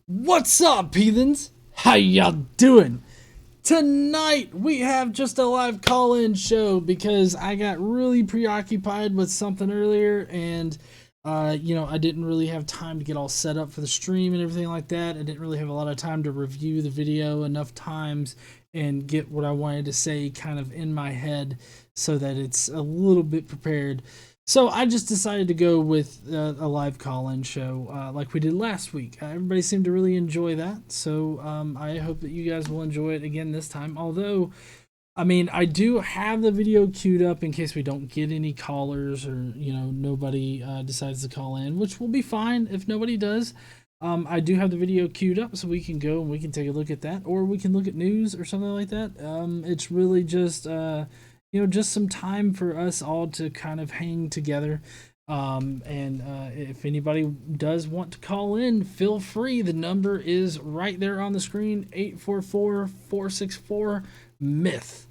What's up, heathens? How y'all doing? Tonight we have just a live call-in show because I got really preoccupied with something earlier, and I didn't really have time to get all set up for the stream and everything like that. I didn't really have a lot of time to review the video enough times and get what I wanted to say kind of in my head so that it's a little bit prepared. So I just decided to go with a live call-in show like we did last week. Everybody seemed to really enjoy that, so I hope that you guys will enjoy it again this time. Although, I mean, I do have the video queued up in case we don't get any callers or nobody decides to call in, which will be fine if nobody does. I do have the video queued up so we can go and we can take a look at that, or we can look at news or something like that. It's really just just some time for us all to kind of hang together. And if anybody does want to call in, feel free. The number is right there on the screen, 844-464-MYTH.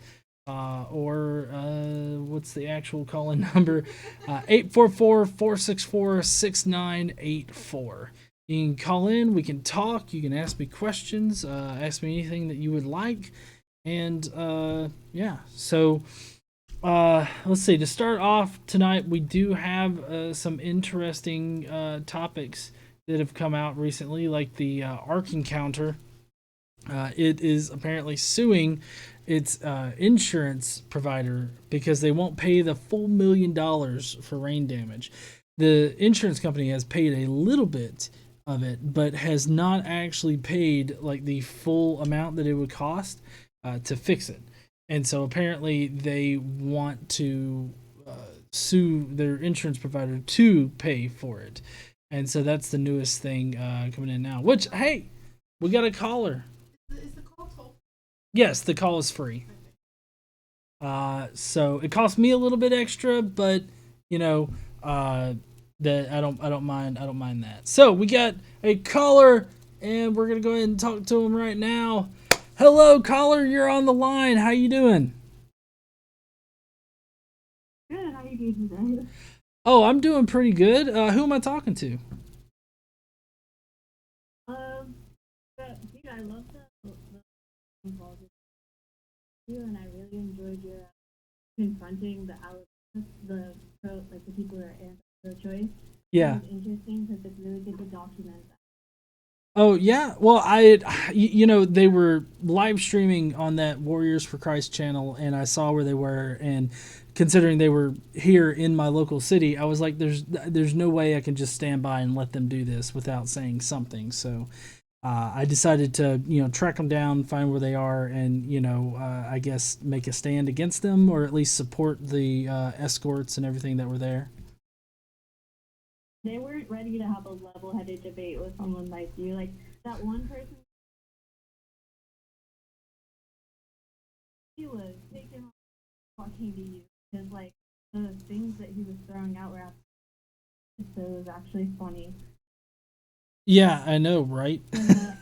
Or what's the actual call-in number? 844-464-6984. You can call in, we can talk, you can ask me questions, ask me anything that you would like. And so let's see. To start off tonight, we do have some interesting topics that have come out recently, like the Ark Encounter. It is apparently suing its insurance provider because they won't pay the full $1 million for rain damage. The insurance company has paid a little bit of it, but has not actually paid like the full amount that it would cost to fix it. And so apparently they want to sue their insurance provider to pay for it. And so that's the newest thing coming in now. Which, hey, we got a caller. Is the call toll? Yes, the call is free. So it cost me a little bit extra, but that I don't mind that. So we got a caller, and we're gonna go ahead and talk to him right now. Hello, caller. You're on the line. How you doing? Good. How are you doing today? Oh, I'm doing pretty good. Who am I talking to? Dude, I love the involved with you, and I really enjoyed your confronting the people that are anti-choice. Yeah. It's interesting because it's really good to document that. Oh yeah. Well, they were live streaming on that Warriors for Christ channel, and I saw where they were, and considering they were here in my local city, I was like, there's no way I can just stand by and let them do this without saying something. So I decided to track them down, find where they are, and I guess make a stand against them, or at least support the escorts and everything that were there. They weren't ready to have a level-headed debate with someone like you. Like, that one person, he was taking off talking to you. Because, like, the things that he was throwing out were so it was actually funny. Yeah, I know, right? Yeah,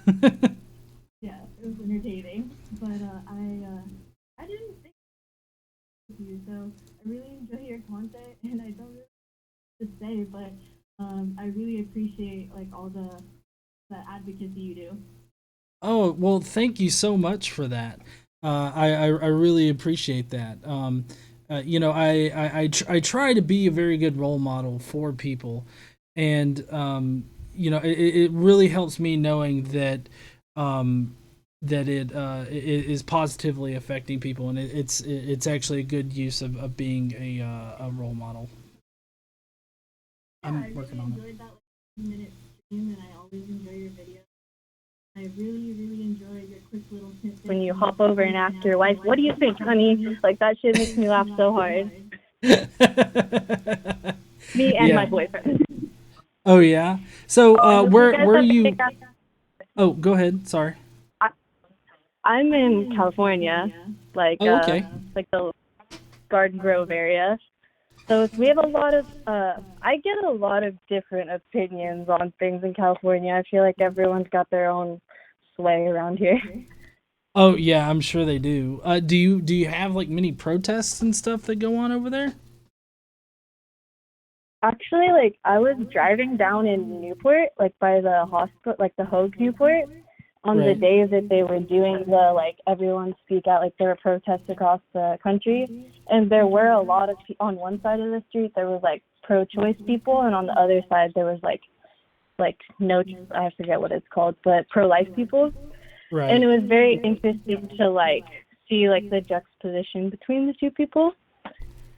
it was entertaining. But I didn't think of you, so I really enjoy your content, and I don't really know what to say, but I really appreciate like all the advocacy you do. Oh, well, thank you so much for that. I really appreciate that. I try to be a very good role model for people, and it really helps me knowing that it is positively affecting people, and it's actually a good use of being a role model. Yeah, I'm I working really on it. enjoyed that like 2 minute stream, and I always enjoy your videos. I really, really enjoy your quick little tips. When you hop over and ask your wife, "What do you think, honey?" Like, that shit makes me laugh so hard. Me and my Yeah. boyfriend. Oh yeah. So where You guys where are have to you? take out- Oh, go ahead. Sorry. I'm in California, like Oh, okay. the Garden Grove area. So we have a lot of I get a lot of different opinions on things in California. I feel like everyone's got their own sway around here. Oh yeah, I'm sure they do. Do you have like many protests and stuff that go on over there? Actually, like I was driving down in Newport, like by the hospital, like the Hogue Newport, on the Right. day that they were doing the like everyone speak out, like there were protests across the country, and there were a lot of on one side of the street there was like pro-choice people, and on the other side there was like no, I forget what it's called, but pro-life people, and Right. it was very interesting to like see like the juxtaposition between the two people.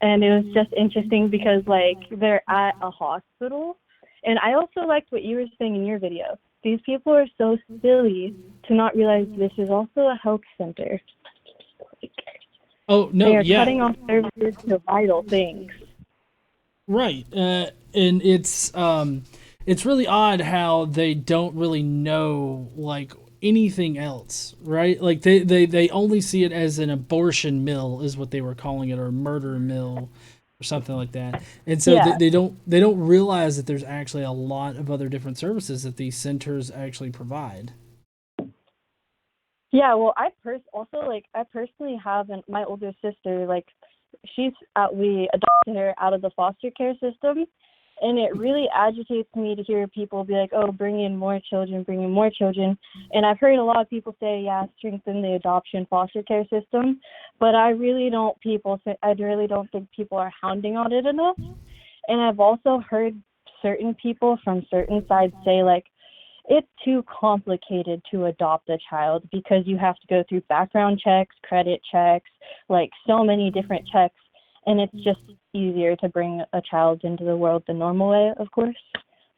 And it was just interesting because like they're at a hospital, and I also liked what you were saying in your video. These people are so silly to not realize this is also a health center. Oh They no, are yeah, cutting off services to vital things. right. And it's really odd how they don't really know like anything else, right? Like they only see it as an abortion mill is what they were calling it, or a murder mill or something like that. And so Yeah, they don't realize that there's actually a lot of other different services that these centers actually provide. yeah. Well, also like I personally have my older sister. Like we adopted her out of the foster care system, and it really agitates me to hear people be like, "Oh, bring in more children, bring in more children." And I've heard a lot of people say, "Yeah, strengthen the adoption foster care system," but I really don't think people are hounding on it enough. And I've also heard certain people from certain sides say like it's too complicated to adopt a child because you have to go through background checks, credit checks, like so many different checks, and it's just easier to bring a child into the world the normal way, of course.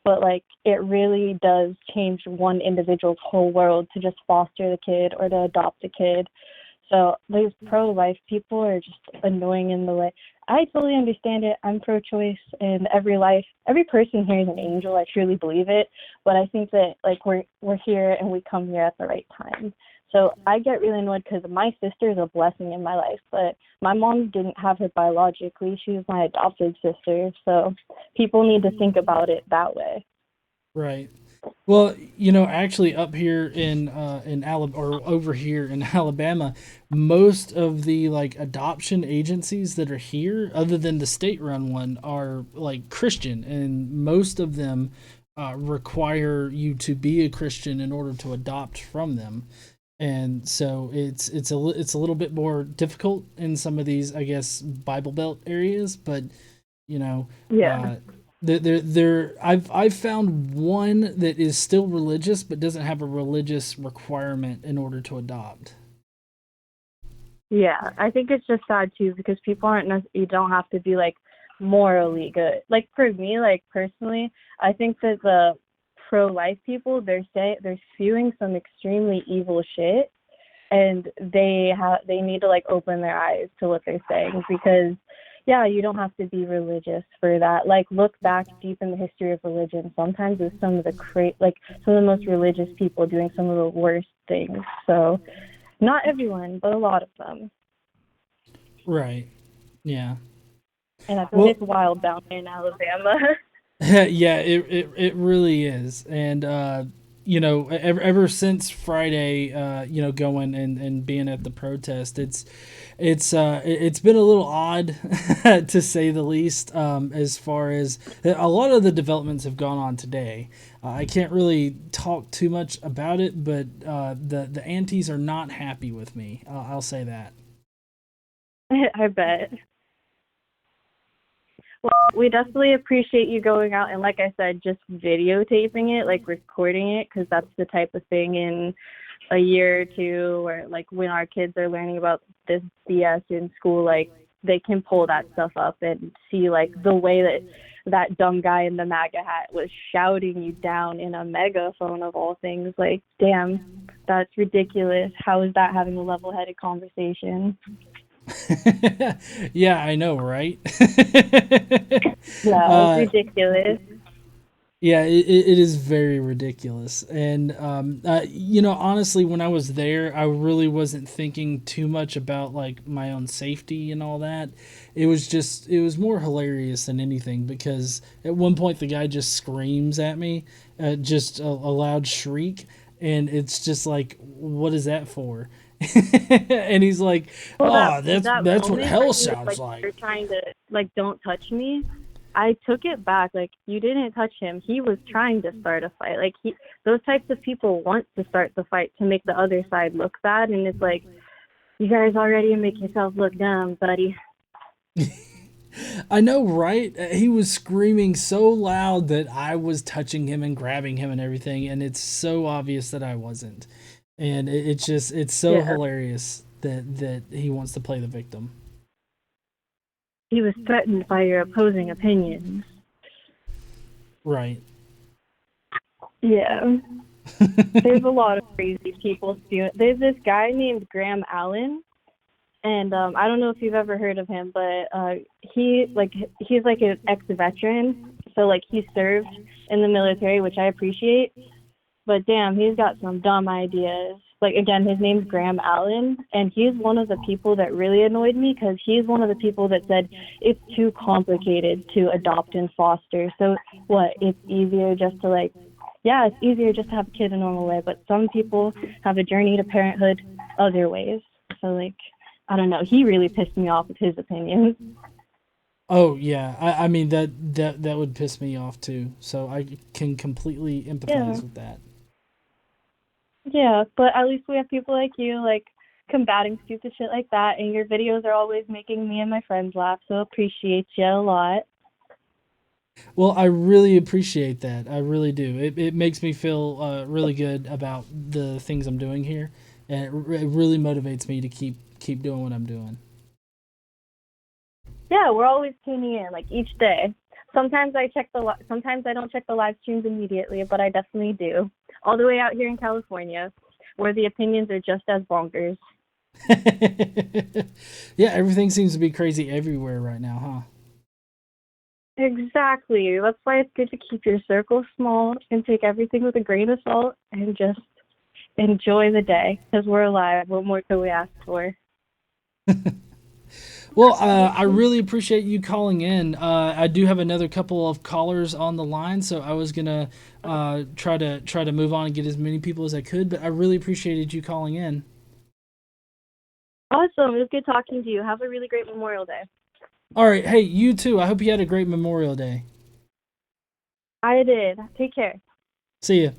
But like it really does change one individual's whole world to just foster the kid or to adopt a kid. So these pro-life people are just annoying in the way. I totally understand it. I'm pro-choice, and every person here is an angel. I truly believe it. But I think that like we're here and we come here at the right time. So I get really annoyed because my sister is a blessing in my life, but my mom didn't have her biologically. She was my adopted sister. So people need to think about it that way. Right. Well, you know, actually, up here in Alabama or over here in Alabama, most of the like adoption agencies that are here, other than the state-run one, are like Christian, and most of them require you to be a Christian in order to adopt from them. And so it's a little bit more difficult in some of these, I guess, Bible Belt areas, but you know, Yeah. uh, I've found one that is still religious but doesn't have a religious requirement in order to adopt. Yeah, I think it's just sad too because people you don't have to be like morally good. Like for me, like personally, I think that the pro-life people they're spewing some extremely evil shit, and they need to like open their eyes to what they're saying because yeah, you don't have to be religious for that. Like look back deep in the history of religion. Sometimes it's some of the most religious people doing some of the worst things. So not everyone, but a lot of them. Right. Yeah. And I feel like Well, it's wild down here in Alabama. yeah, it really is. And you know, ever since Friday, you know, going and being at the protest, it's been a little odd to say the least. As far as a lot of the developments have gone on today, I can't really talk too much about it, but the aunties are not happy with me. I'll say that. I bet. Well, we definitely appreciate you going out and, like I said, just videotaping it, like recording it, because that's the type of thing in a year or two, or like when our kids are learning about this BS in school, like they can pull that stuff up and see like the way that that dumb guy in the MAGA hat was shouting you down in a megaphone of all things. Like, damn, that's ridiculous. How is that having a level-headed conversation? Yeah, I know, right? Yeah, it's uh, ridiculous. Yeah, it is very ridiculous. And, you know, honestly, when I was there, I really wasn't thinking too much about like my own safety and all that. It was more hilarious than anything because at one point the guy just screams at me, just a loud shriek. And it's just like, what is that for? And he's like, Well, oh, that that's what moment where hell he was sounds like, like. "You're trying to like, don't touch me." I took it back. Like, you didn't touch him. He was trying to start a fight. Like, those types of people want to start the fight to make the other side look bad, and it's like, you guys already make yourself look dumb, buddy. I know, right? He was screaming so loud that I was touching him and grabbing him and everything, and it's so obvious that I wasn't. And it's so hilarious that he wants to play the victim. He was threatened by your opposing opinions. Right. Yeah. There's a lot of crazy people doing. There's this guy named Graham Allen, and I don't know if you've ever heard of him, but he's like an ex-veteran, so like he served in the military, which I appreciate. But damn, he's got some dumb ideas. Like, again, his name's Graham Allen, and he's one of the people that really annoyed me because he's one of the people that said it's too complicated to adopt and foster. So what? It's easier just to it's easier just to have a kid a normal way. But some people have a journey to parenthood other ways. So like, I don't know. He really pissed me off with his opinions. Oh yeah, I mean that would piss me off too. So I can completely empathize with that. Yeah, but at least we have people like you, like, combating stupid shit like that, and your videos are always making me and my friends laugh, so appreciate you a lot. Well, I really appreciate that. I really do. It makes me feel really good about the things I'm doing here, and it really motivates me to keep doing what I'm doing. Yeah, we're always tuning in, like, each day. Sometimes I don't check the live streams immediately, but I definitely do. All the way out here in California, where the opinions are just as bonkers. Yeah, everything seems to be crazy everywhere right now, huh? Exactly. That's why it's good to keep your circle small and take everything with a grain of salt and just enjoy the day, because we're alive. What more could we ask for? Well, I really appreciate you calling in. I do have another couple of callers on the line, so I was gonna try to move on and get as many people as I could. But I really appreciated you calling in. Awesome. It was good talking to you. Have a really great Memorial Day. All right. Hey, you too. I hope you had a great Memorial Day. I did. Take care. See ya.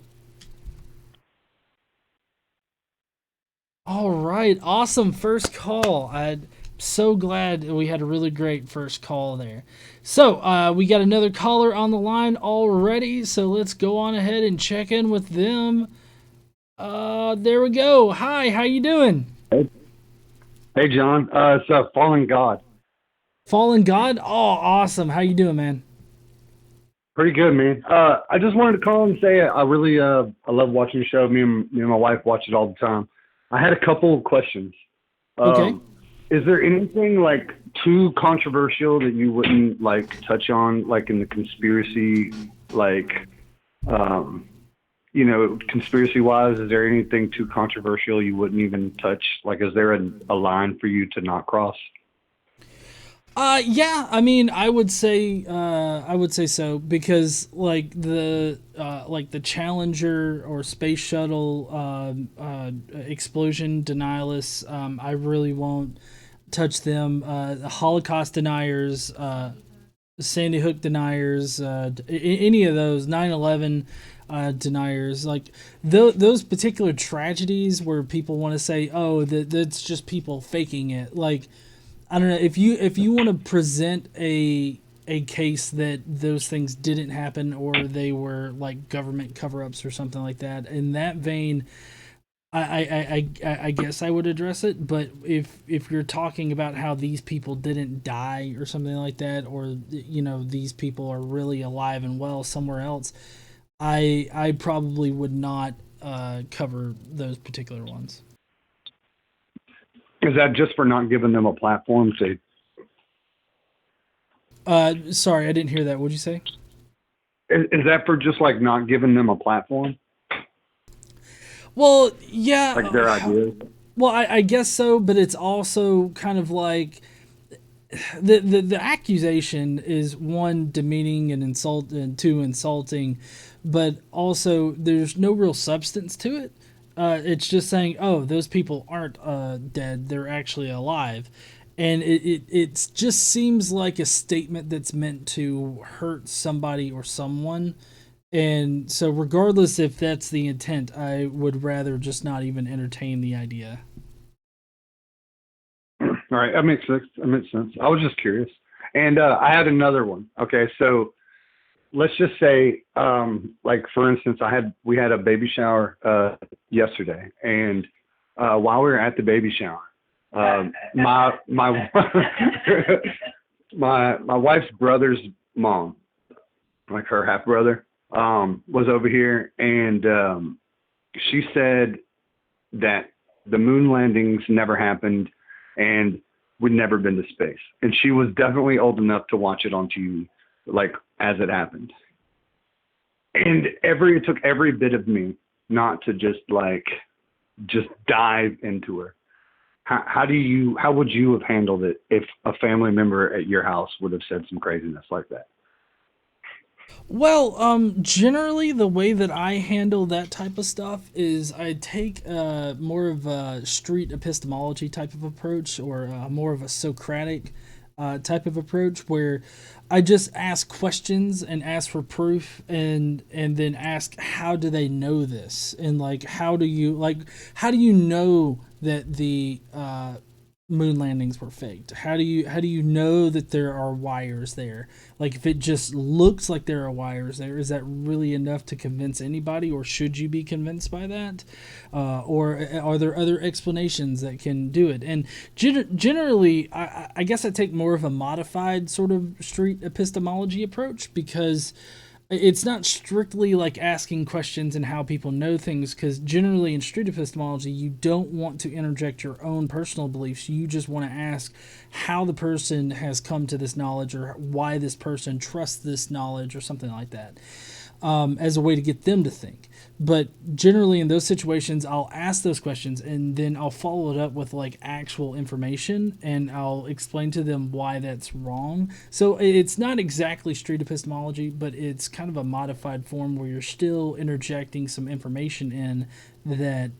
All right. Awesome first call. I'm so glad we had a really great first call there. So we got another caller on the line already. So let's go on ahead and check in with them. There we go. Hi. How you doing? Hey, John. It's Fallen God. Fallen God? Oh, awesome. How you doing, man? Pretty good, man. I just wanted to call and say I really I love watching the show. Me and my wife watch it all the time. I had a couple of questions. Okay. Is there anything like too controversial that you wouldn't like touch on, like in the conspiracy, like conspiracy wise? Is there anything too controversial you wouldn't even touch? Like, is there a line for you to not cross? Yeah, I mean, I would say so, because like the Challenger or space shuttle explosion denialists, I really won't touch them. The Holocaust deniers, Sandy Hook deniers, any of those 9/11 deniers, like those particular tragedies where people want to say, oh, that's just people faking it, like. I don't know, if you want to present a case that those things didn't happen or they were like government cover-ups or something like that, in that vein, I guess I would address it. But if you're talking about how these people didn't die or something like that, or these people are really alive and well somewhere else, I probably would not cover those particular ones. Is that just for not giving them a platform to? Sorry, I didn't hear that. What'd you say? Is that for just like not giving them a platform? Well, yeah. Like their ideas? Well, I guess so, but it's also kind of like the accusation is, one, demeaning and and two, insulting, but also there's no real substance to it. It's just saying, oh, those people aren't dead; they're actually alive, and it just seems like a statement that's meant to hurt somebody or someone. And so, regardless if that's the intent, I would rather just not even entertain the idea. All right, that makes sense. That makes sense. I was just curious. And I had another one. Okay, so let's just say, like for instance, we had a baby shower yesterday, and while we were at the baby shower, my my wife's brother's mom, like her half brother, was over here, and she said that the moon landings never happened, and we'd never been to space. And she was definitely old enough to watch it on TV, like as it happened. And it took every bit of me not to just dive into her. How would you have handled it if a family member at your house would have said some craziness like that? Well, generally the way that I handle that type of stuff is I take more of a street epistemology type of approach, or more of a Socratic type of approach, where I just ask questions and ask for proof, and then ask, how do they know this, and how do you know that the moon landings were faked? How do you know that there are wires there? Like, if it just looks like there are wires there, is that really enough to convince anybody, or should you be convinced by that? Or are there other explanations that can do it? And generally, I guess I take more of a modified sort of street epistemology approach, because it's not strictly like asking questions and how people know things, because generally in street epistemology, you don't want to interject your own personal beliefs. You just want to ask how the person has come to this knowledge, or why this person trusts this knowledge, or something like that, as a way to get them to think. But generally in those situations, I'll ask those questions, and then I'll follow it up with actual information, and I'll explain to them why that's wrong. So it's not exactly street epistemology, but it's kind of a modified form where you're still interjecting some information in that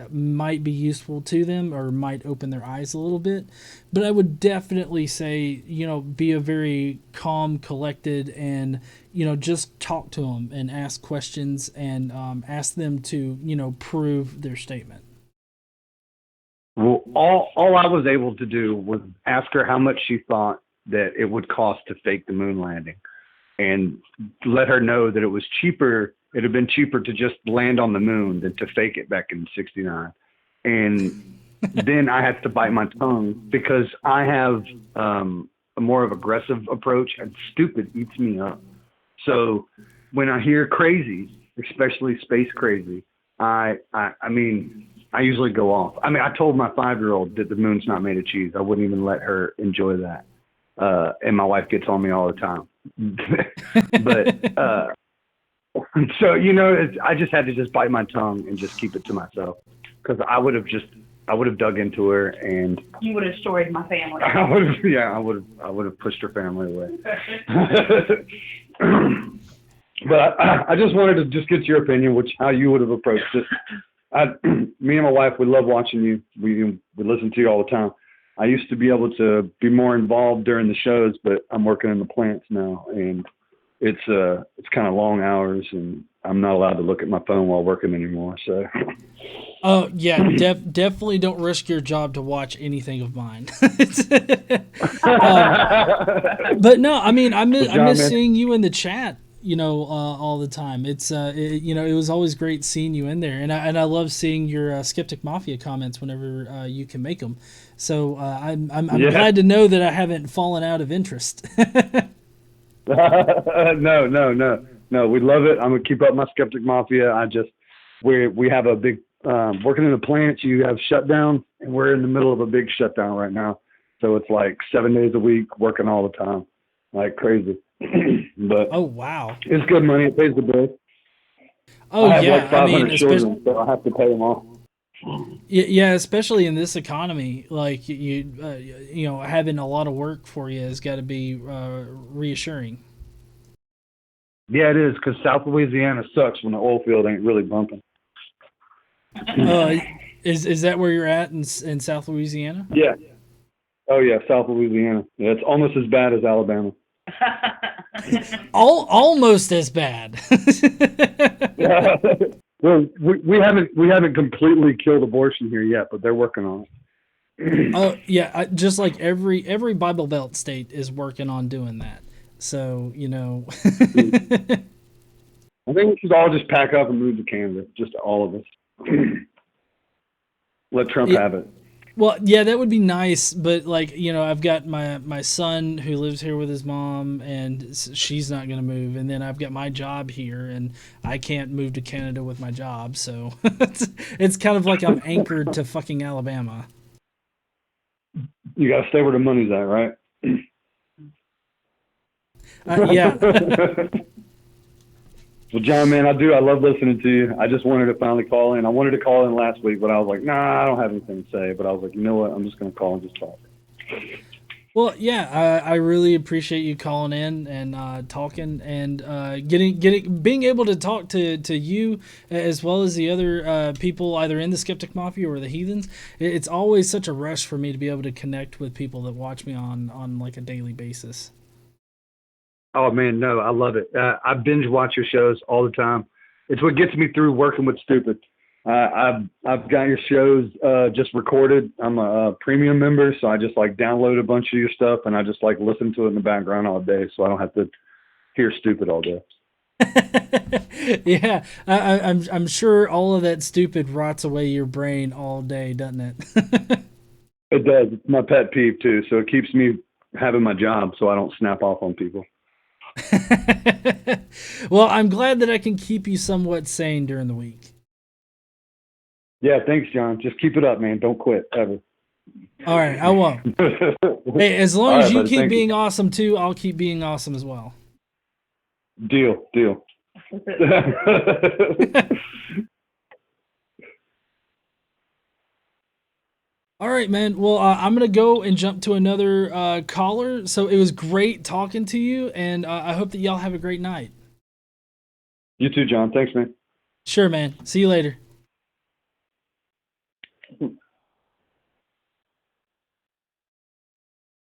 might be useful to them, or might open their eyes a little bit. But I would definitely say, be a very calm, collected, and just talk to them and ask questions, and ask them to prove their statement. Well, all I was able to do was ask her how much she thought that it would cost to fake the moon landing, and let her know that it was cheaper. It had been cheaper to just land on the moon than to fake it back in '69. And then I had to bite my tongue, because I have a more of aggressive approach, and stupid eats me up. So when I hear crazy, especially space crazy, I usually go off. I told my 5-year-old that the moon's not made of cheese. I wouldn't even let her enjoy that. And my wife gets on me all the time. But so, I just had to just bite my tongue and just keep it to myself, because I would have dug into her, and you would have destroyed my family. I would have pushed her family away. But I just wanted to just get your opinion, how you would have approached it. Me and my wife, we love watching you. We listen to you all the time. I used to be able to be more involved during the shows, but I'm working in the plants now, and it's kind of long hours, and I'm not allowed to look at my phone while working anymore. So. Oh yeah, definitely don't risk your job to watch anything of mine. But no, I miss seeing you in the chat, all the time. It's it was always great seeing you in there, and I love seeing your Skeptic Mafia comments whenever you can make them. So I'm glad to know that I haven't fallen out of interest. No, we love it. I'm gonna keep up my Skeptic Mafia. We have a big working in the plants. You have shutdown, and we're in the middle of a big shutdown right now. So it's 7 days a week, working all the time, like crazy. But oh wow, it's good money. It pays the bills. Oh I have yeah, 500 children, so I have to pay them all. Yeah, especially in this economy, having a lot of work for you has got to be reassuring. Yeah, it is, because South Louisiana sucks when the oil field ain't really bumping. Is that where you're at in South Louisiana? Yeah. Oh yeah, South Louisiana. Yeah, it's almost as bad as Alabama. Almost as bad. Yeah. Well, we haven't completely killed abortion here yet, but they're working on it. Oh yeah, just like every Bible Belt state is working on doing that. So I think we should all just pack up and move to Canada, just all of us. Let Trump have it. Well, yeah, that would be nice, but I've got my son who lives here with his mom, and she's not going to move, and then I've got my job here, and I can't move to Canada with my job, so it's kind of like I'm anchored to fucking Alabama. You got to stay where the money's at, right? Yeah. Well, John, man, I love listening to you. I just wanted to finally call in. I wanted to call in last week, but I was like, nah, I don't have anything to say. But I was like, you know what? I'm just going to call and just talk. Well, yeah, I really appreciate you calling in and talking and being able to talk to you as well as the other people either in the Skeptic Mafia or the Heathens. It's always such a rush for me to be able to connect with people that watch me on like a daily basis. Oh man, no, I love it. I binge watch your shows all the time. It's what gets me through working with stupid. I've got your shows just recorded. I'm a premium member, so I just like download a bunch of your stuff and I just like listen to it in the background all day, so I don't have to hear stupid all day. Yeah, I'm sure all of that stupid rots away your brain all day, doesn't it? It does. It's my pet peeve too, so it keeps me having my job, so I don't snap off on people. Well, I'm glad that I can keep you somewhat sane during the week. Yeah, thanks, John. Just keep it up, man. Don't quit ever. All right, I won't. Hey, as long as you keep being awesome too, I'll keep being awesome as well. Deal. All right, man. Well, I'm going to go and jump to another caller. So it was great talking to you, and I hope that y'all have a great night. You too, John. Thanks, man. Sure, man. See you later.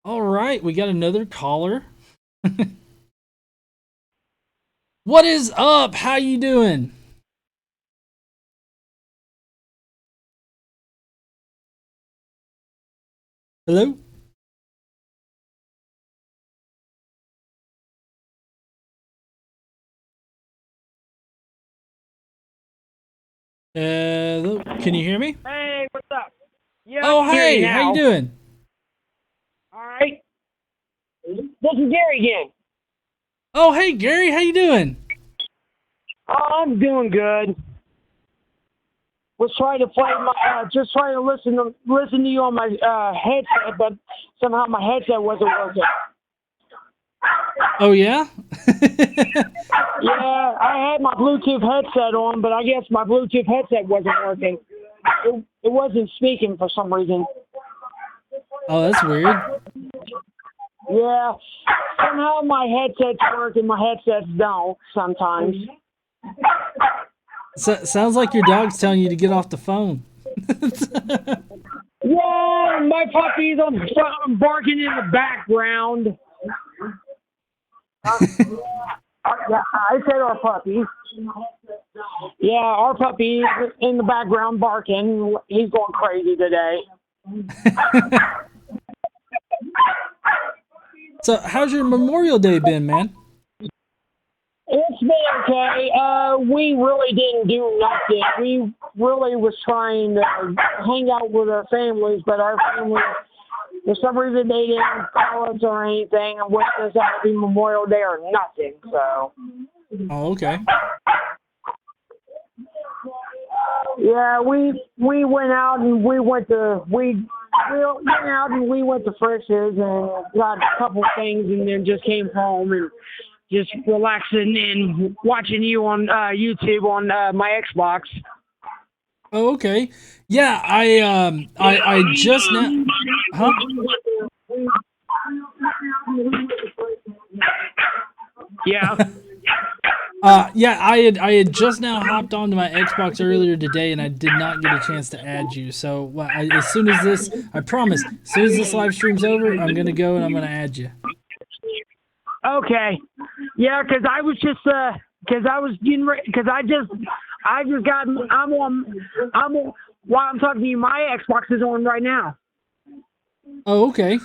All right, we got another caller. What is up? How you doing? Hello? Hello? Can you hear me? Hey, what's up? Yeah, Oh, I can hear hey, you how now. you doing? All right. This is Gary again. Oh, hey, Gary, how you doing? Oh, I'm doing good. Was trying to play my, just trying to listen to you on my headset, but somehow my headset wasn't working. Oh, yeah? Yeah, I had my Bluetooth headset on, but I guess my Bluetooth headset wasn't working. It wasn't speaking for some reason. Oh, that's weird. Yeah, somehow my headsets work and my headsets don't sometimes. So, sounds like your dog's telling you to get off the phone. Yeah, my puppy's barking in the background. Yeah, I said our puppy. Yeah, our puppy is in the background barking. He's going crazy today. So, how's your Memorial Day been, man? It's been okay. We really didn't do nothing. We really was trying to hang out with our families, but our families, for some reason, they didn't call us or anything and wish us happy Memorial Day or nothing. So. Oh, okay. Yeah, we went out and we went to Frisch's and got a couple things and then just came home and just relaxing and watching you on YouTube on my Xbox. Oh, okay. Yeah, I just now. Huh? Yeah. Yeah, I had just now hopped onto my Xbox earlier today, and I did not get a chance to add you. So as soon as this, I promise, as soon as this live stream's over, I'm gonna go and I'm gonna add you. Okay. Yeah, because I was just because I was getting because I just got I'm on while I'm talking to you, my Xbox is on right now. Oh, okay.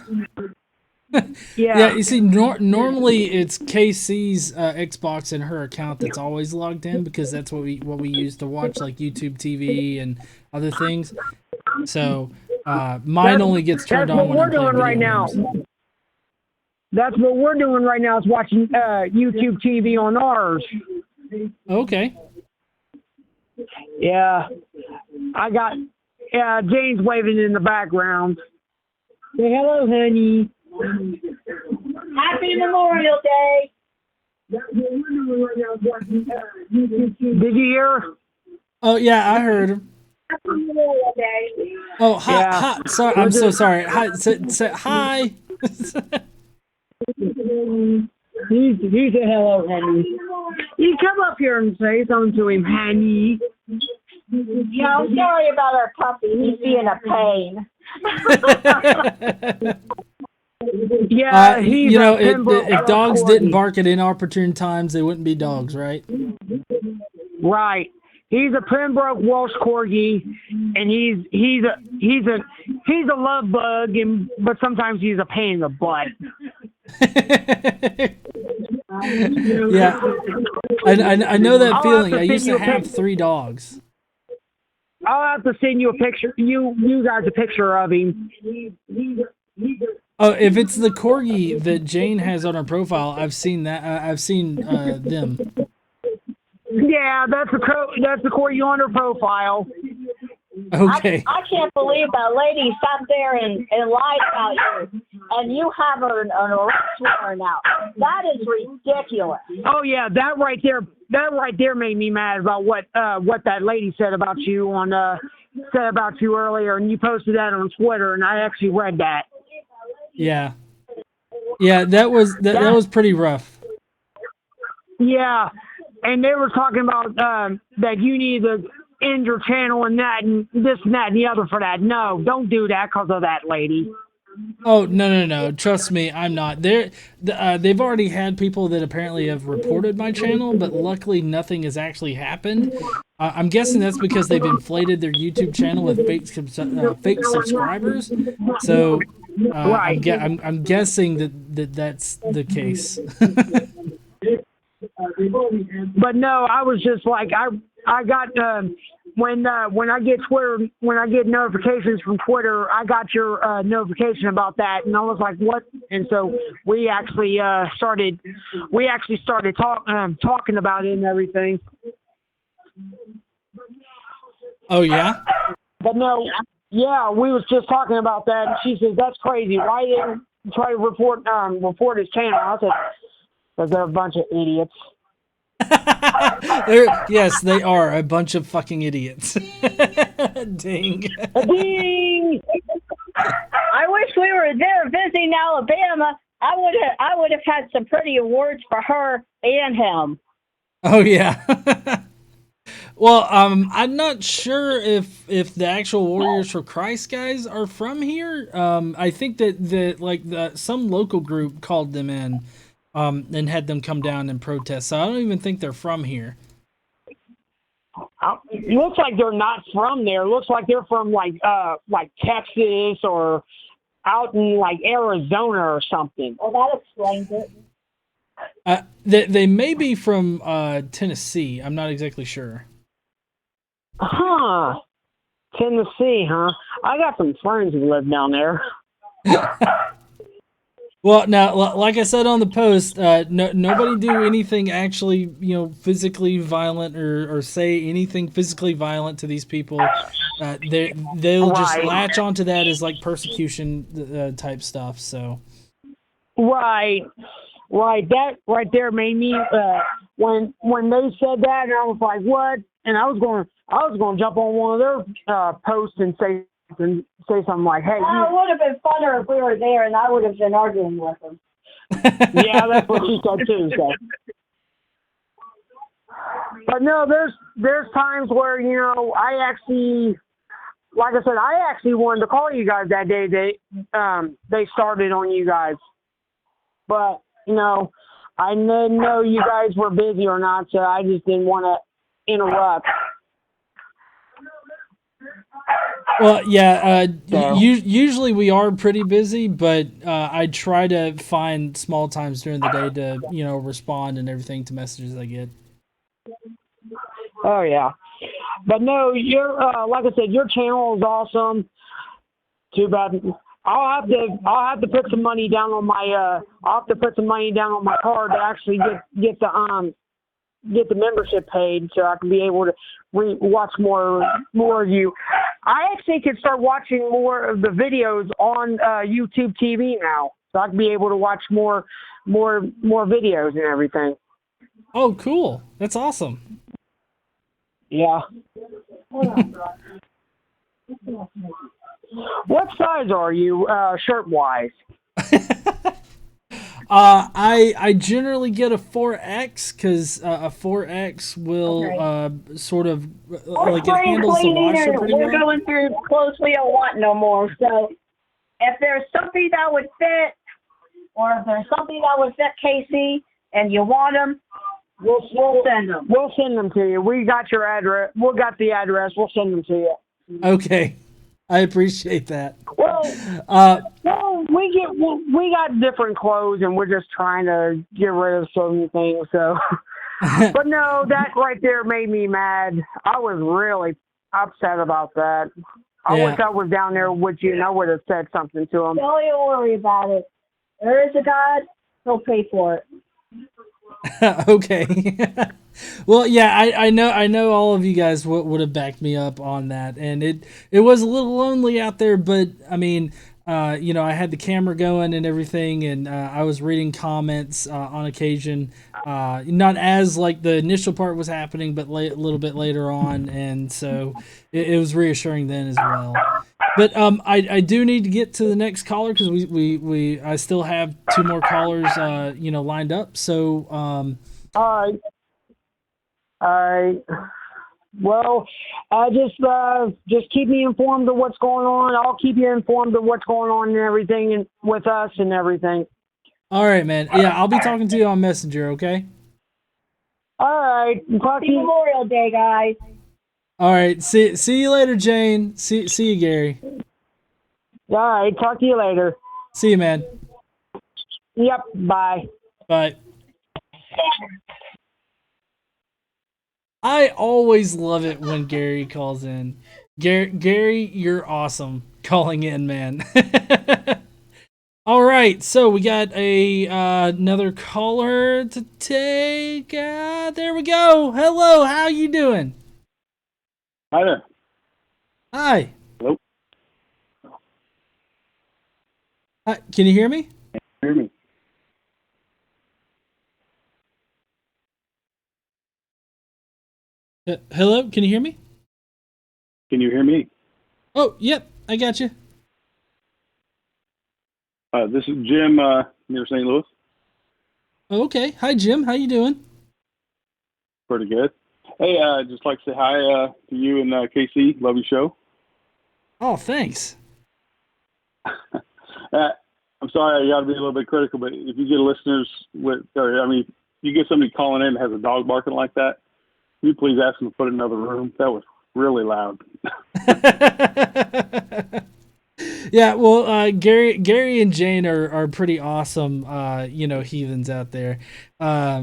Yeah. You see, normally it's KC's Xbox and her account that's always logged in because that's what we use to watch like YouTube TV and other things. So mine only gets turned on when I'm playing video games. That's what we're doing right now is watching YouTube TV on ours. Okay. Yeah. I got Jane's waving in the background. Say hello, honey. Happy Memorial Day. Did you hear? Oh yeah, I heard him. Happy Memorial Day. Oh hi. Sorry, I'm so sorry. Hi. Say hi. He said hello, honey. You come up here and say something to him, honey. Yeah, I'm sorry about our puppy. He's being a pain. Yeah, he's if dogs didn't bark at inopportune times, they wouldn't be dogs, right? Right. He's a Pembroke Welsh Corgi, and he's a love bug, but sometimes he's a pain in the butt. Yeah, I know that feeling. I used to have 3 dogs. I'll have to send you a picture. You guys a picture of him. Oh, if it's the corgi that Jane has on her profile, I've seen that. I've seen them. Yeah, that's the corgi on her profile. Okay. I can't believe that lady sat there and lied about you, and you have an arrest warrant out. That is ridiculous. Oh yeah, that right there made me mad about what that lady said about you earlier, and you posted that on Twitter, and I actually read that. Yeah, that was pretty rough. Yeah, and they were talking about that you need to end your channel and that and this and that and the other for that. No, don't do that because of that lady. Oh no! Trust me, I'm not. They've already had people that apparently have reported my channel, but luckily nothing has actually happened. I'm guessing that's because they've inflated their YouTube channel with fake subscribers. So Right. I'm guessing that's the case. But no, I was just like I got when I get notifications from Twitter, I got your notification about that, and I was like, what? And so we actually started talking about it and everything. Oh yeah. But no, yeah, we was just talking about that, and she says that's crazy. Why didn't you try to report his channel? I said, because they're a bunch of idiots. Yes, they are a bunch of fucking idiots. Ding. Ding! I wish we were there visiting Alabama. I would have had some pretty awards for her and him. Oh yeah. Well, I'm not sure if the actual Warriors for Christ guys are from here. I think that some local group called them in, and had them come down and protest. So I don't even think they're from here. It looks like they're not from there. It looks like they're from like Texas or out in like Arizona or something. Well, that explains it. They may be from Tennessee. I'm not exactly sure. Huh. Tennessee, huh? I got some friends who live down there. Well, now, like I said on the post, nobody do anything actually, physically violent or say anything physically violent to these people. They'll just latch onto that as like persecution type stuff. So. Right. That right there made me when they said that, and I was like, what? And I was going to jump on one of their posts and say something like, hey. It would have been funner if we were there, and I would have been arguing with them. Yeah, that's what she said too. So. But no, there's times where, you know, I actually, like I said, I actually wanted to call you guys that day they started on you guys. But, you know, I didn't know you guys were busy or not, so I just didn't want to interrupt. Well, yeah, usually we are pretty busy, but I try to find small times during the day to, you know, respond and everything to messages I get. Oh, yeah. But no, you're like I said, your channel is awesome. Too bad. I'll have to put some money down on my card to actually get the membership paid so I can be able to watch more of you. I actually can start watching more of the videos on YouTube TV now, so I can be able to watch more videos and everything. Oh, cool! That's awesome. Yeah. What size are you, shirt wise? I generally get a 4X because a 4X will sort of like it handles the washer pretty well. We're going through clothes we don't want no more. So if there's something that would fit, or if there's something that would fit Casey, and you want them, we'll send them. We'll send them to you. We got your address. We got the address. We'll send them to you. Okay. I appreciate that. Well, we got different clothes, and we're just trying to get rid of certain things. So, but no, that right there made me mad. I was really upset about that. I wish I was down there with you, and I would have said something to him. Don't even worry about it. There is a God. He'll pay for it. Okay. Well, yeah, I know all of you guys would have backed me up on that, and it was a little lonely out there, but I mean, you know, I had the camera going and everything, and I was reading comments on occasion, not as like the initial part was happening, but a little bit later on, and so it was reassuring then as well. But I do need to get to the next caller because I still have 2 more callers you know, lined up. So All right. Well, just keep me informed of what's going on. I'll keep you informed of what's going on and everything, and with us and everything. All right, man. Yeah, I'll be talking to you on Messenger. Okay. All right. Happy Memorial Day, guys. All right. See you later, Jane. See you, Gary. All right. Talk to you later. See you, man. Yep. Bye. Bye. I always love it when Gary calls in. Gary, you're awesome calling in, man. All right, so we got another caller to take. There we go. Hello, how you doing? Hi there. Hi. Hello. Hi, can you hear me? Hear me? Hello, can you hear me? Can you hear me? Oh, yep, I got you. This is Jim near St. Louis. Okay. Hi, Jim. How you doing? Pretty good. Hey, just like to say hi to you and KC. Love your show. Oh, thanks. I'm sorry, I got to be a little bit critical, but if you get listeners you get somebody calling in that has a dog barking like that, can you please ask them to put it in another room? That was really loud. Yeah, well, Gary and Jane are pretty awesome, you know, heathens out there, they're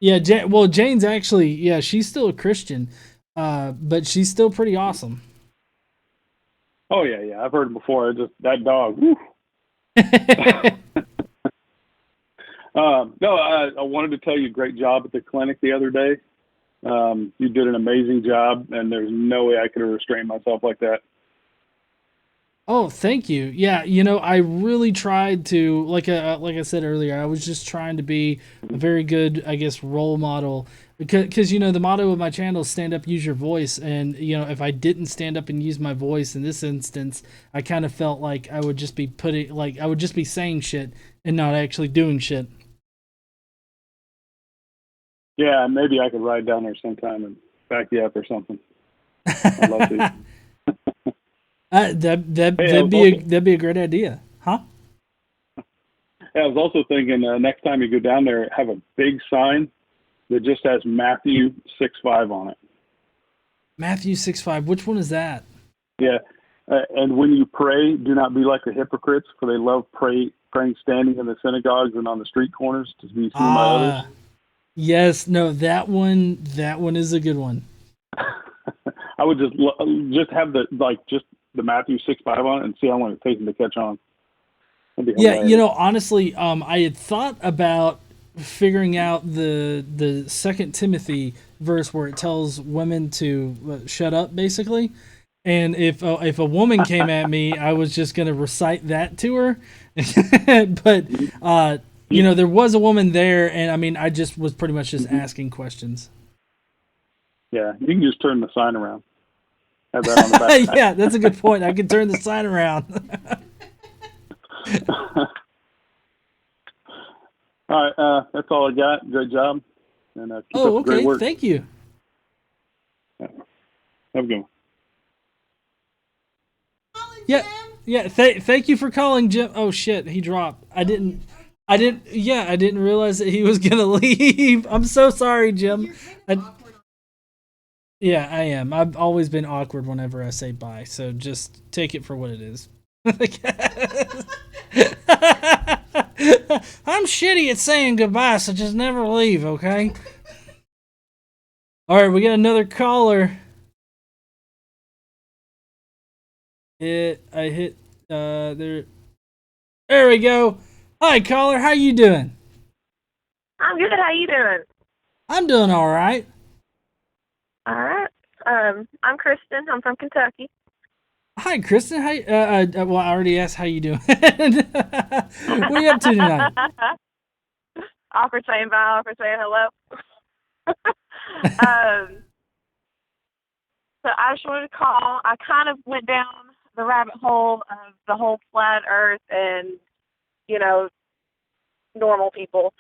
Jane's actually, she's still a Christian, but she's still pretty awesome. Oh yeah, I've heard it before. Just that dog. Woo. No, I wanted to tell you, great job at the clinic the other day. You did an amazing job, and there's no way I could have restrained myself like that. Oh, thank you. Yeah, you know, I really tried to, like I said earlier, I was just trying to be a very good, I guess, role model. Because, you know, the motto of my channel is stand up, use your voice. And, you know, if I didn't stand up and use my voice in this instance, I kind of felt like I would just be saying shit and not actually doing shit. Yeah, maybe I could ride down there sometime and back you up or something. I'd love to. That'd be a great idea, huh? Yeah, I was also thinking next time you go down there, have a big sign that just has Matthew 6:5 on it. Matthew 6:5. Which one is that? Yeah, and when you pray, do not be like the hypocrites, for they love praying standing in the synagogues and on the street corners to be seen by others. Yes, no, that one is a good one. I would just have the Matthew 6:5 on it and see how long it takes them to catch on. Yeah, honestly, I had thought about figuring out the 2 Timothy verse where it tells women to shut up, basically. And if a woman came at me, I was just gonna recite that to her. But there was a woman there, and I mean, I just was pretty much just asking questions. Yeah, you can just turn the sign around. Have that on the back. Yeah, that's a good point. I can turn the sign around. All right, that's all I got. Great job. And keep up the great okay. work. Thank you. Yeah. Have a good one. Yeah. Thank you for calling, Jim. Oh shit, he dropped. I didn't realize that he was gonna leave. I'm so sorry, Jim. Yeah, I am. I've always been awkward whenever I say bye, so just take it for what it is. I'm shitty at saying goodbye, so just never leave, okay? All right, we got another caller. I hit there. There we go. Hi, caller. How you doing? I'm good. How you doing? I'm doing all right. All right. I'm Kristen. I'm from Kentucky. Hi, Kristen. Hi. Well, I already asked how you doing. What are you up to tonight? Awkward saying bye. Awkward saying hello. So I just wanted to call. I kind of went down the rabbit hole of the whole flat Earth and, normal people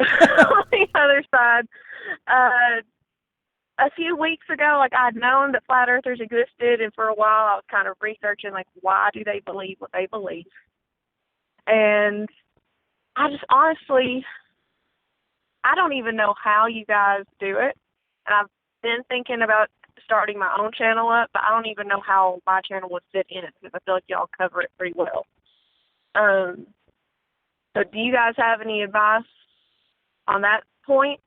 on the other side. A few weeks ago, I'd known that flat earthers existed, and for a while I was kind of researching, why do they believe what they believe? And I just honestly, I don't even know how you guys do it. And I've been thinking about starting my own channel up, but I don't even know how my channel would fit in it, because I feel like y'all cover it pretty well. So do you guys have any advice on that point,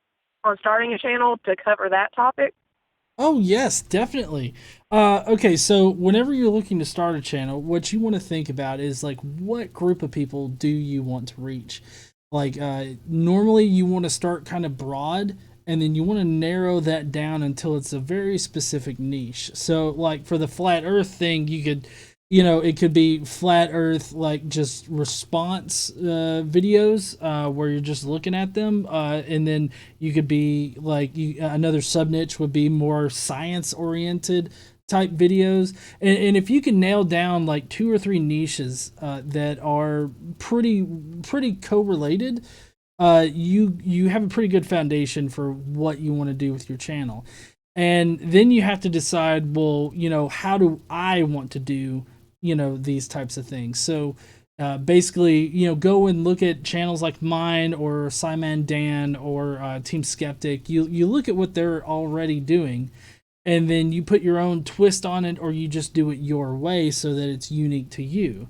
on starting a channel to cover that topic? Oh, yes, definitely. Okay, so whenever you're looking to start a channel, what you want to think about is what group of people do you want to reach? Normally you want to start kind of broad, and then you want to narrow that down until it's a very specific niche. So for the flat earth thing, you could, it could be flat earth, just response videos where you're just looking at them. And then you could be another sub niche would be more science oriented type videos. And if you can nail down 2 or 3 niches that are pretty correlated, you have a pretty good foundation for what you want to do with your channel. And then you have to decide, well, how do I want to do these types of things? So basically, go and look at channels like mine or Simon Dan or Team Skeptic. You look at what they're already doing, and then you put your own twist on it, or you just do it your way so that it's unique to you.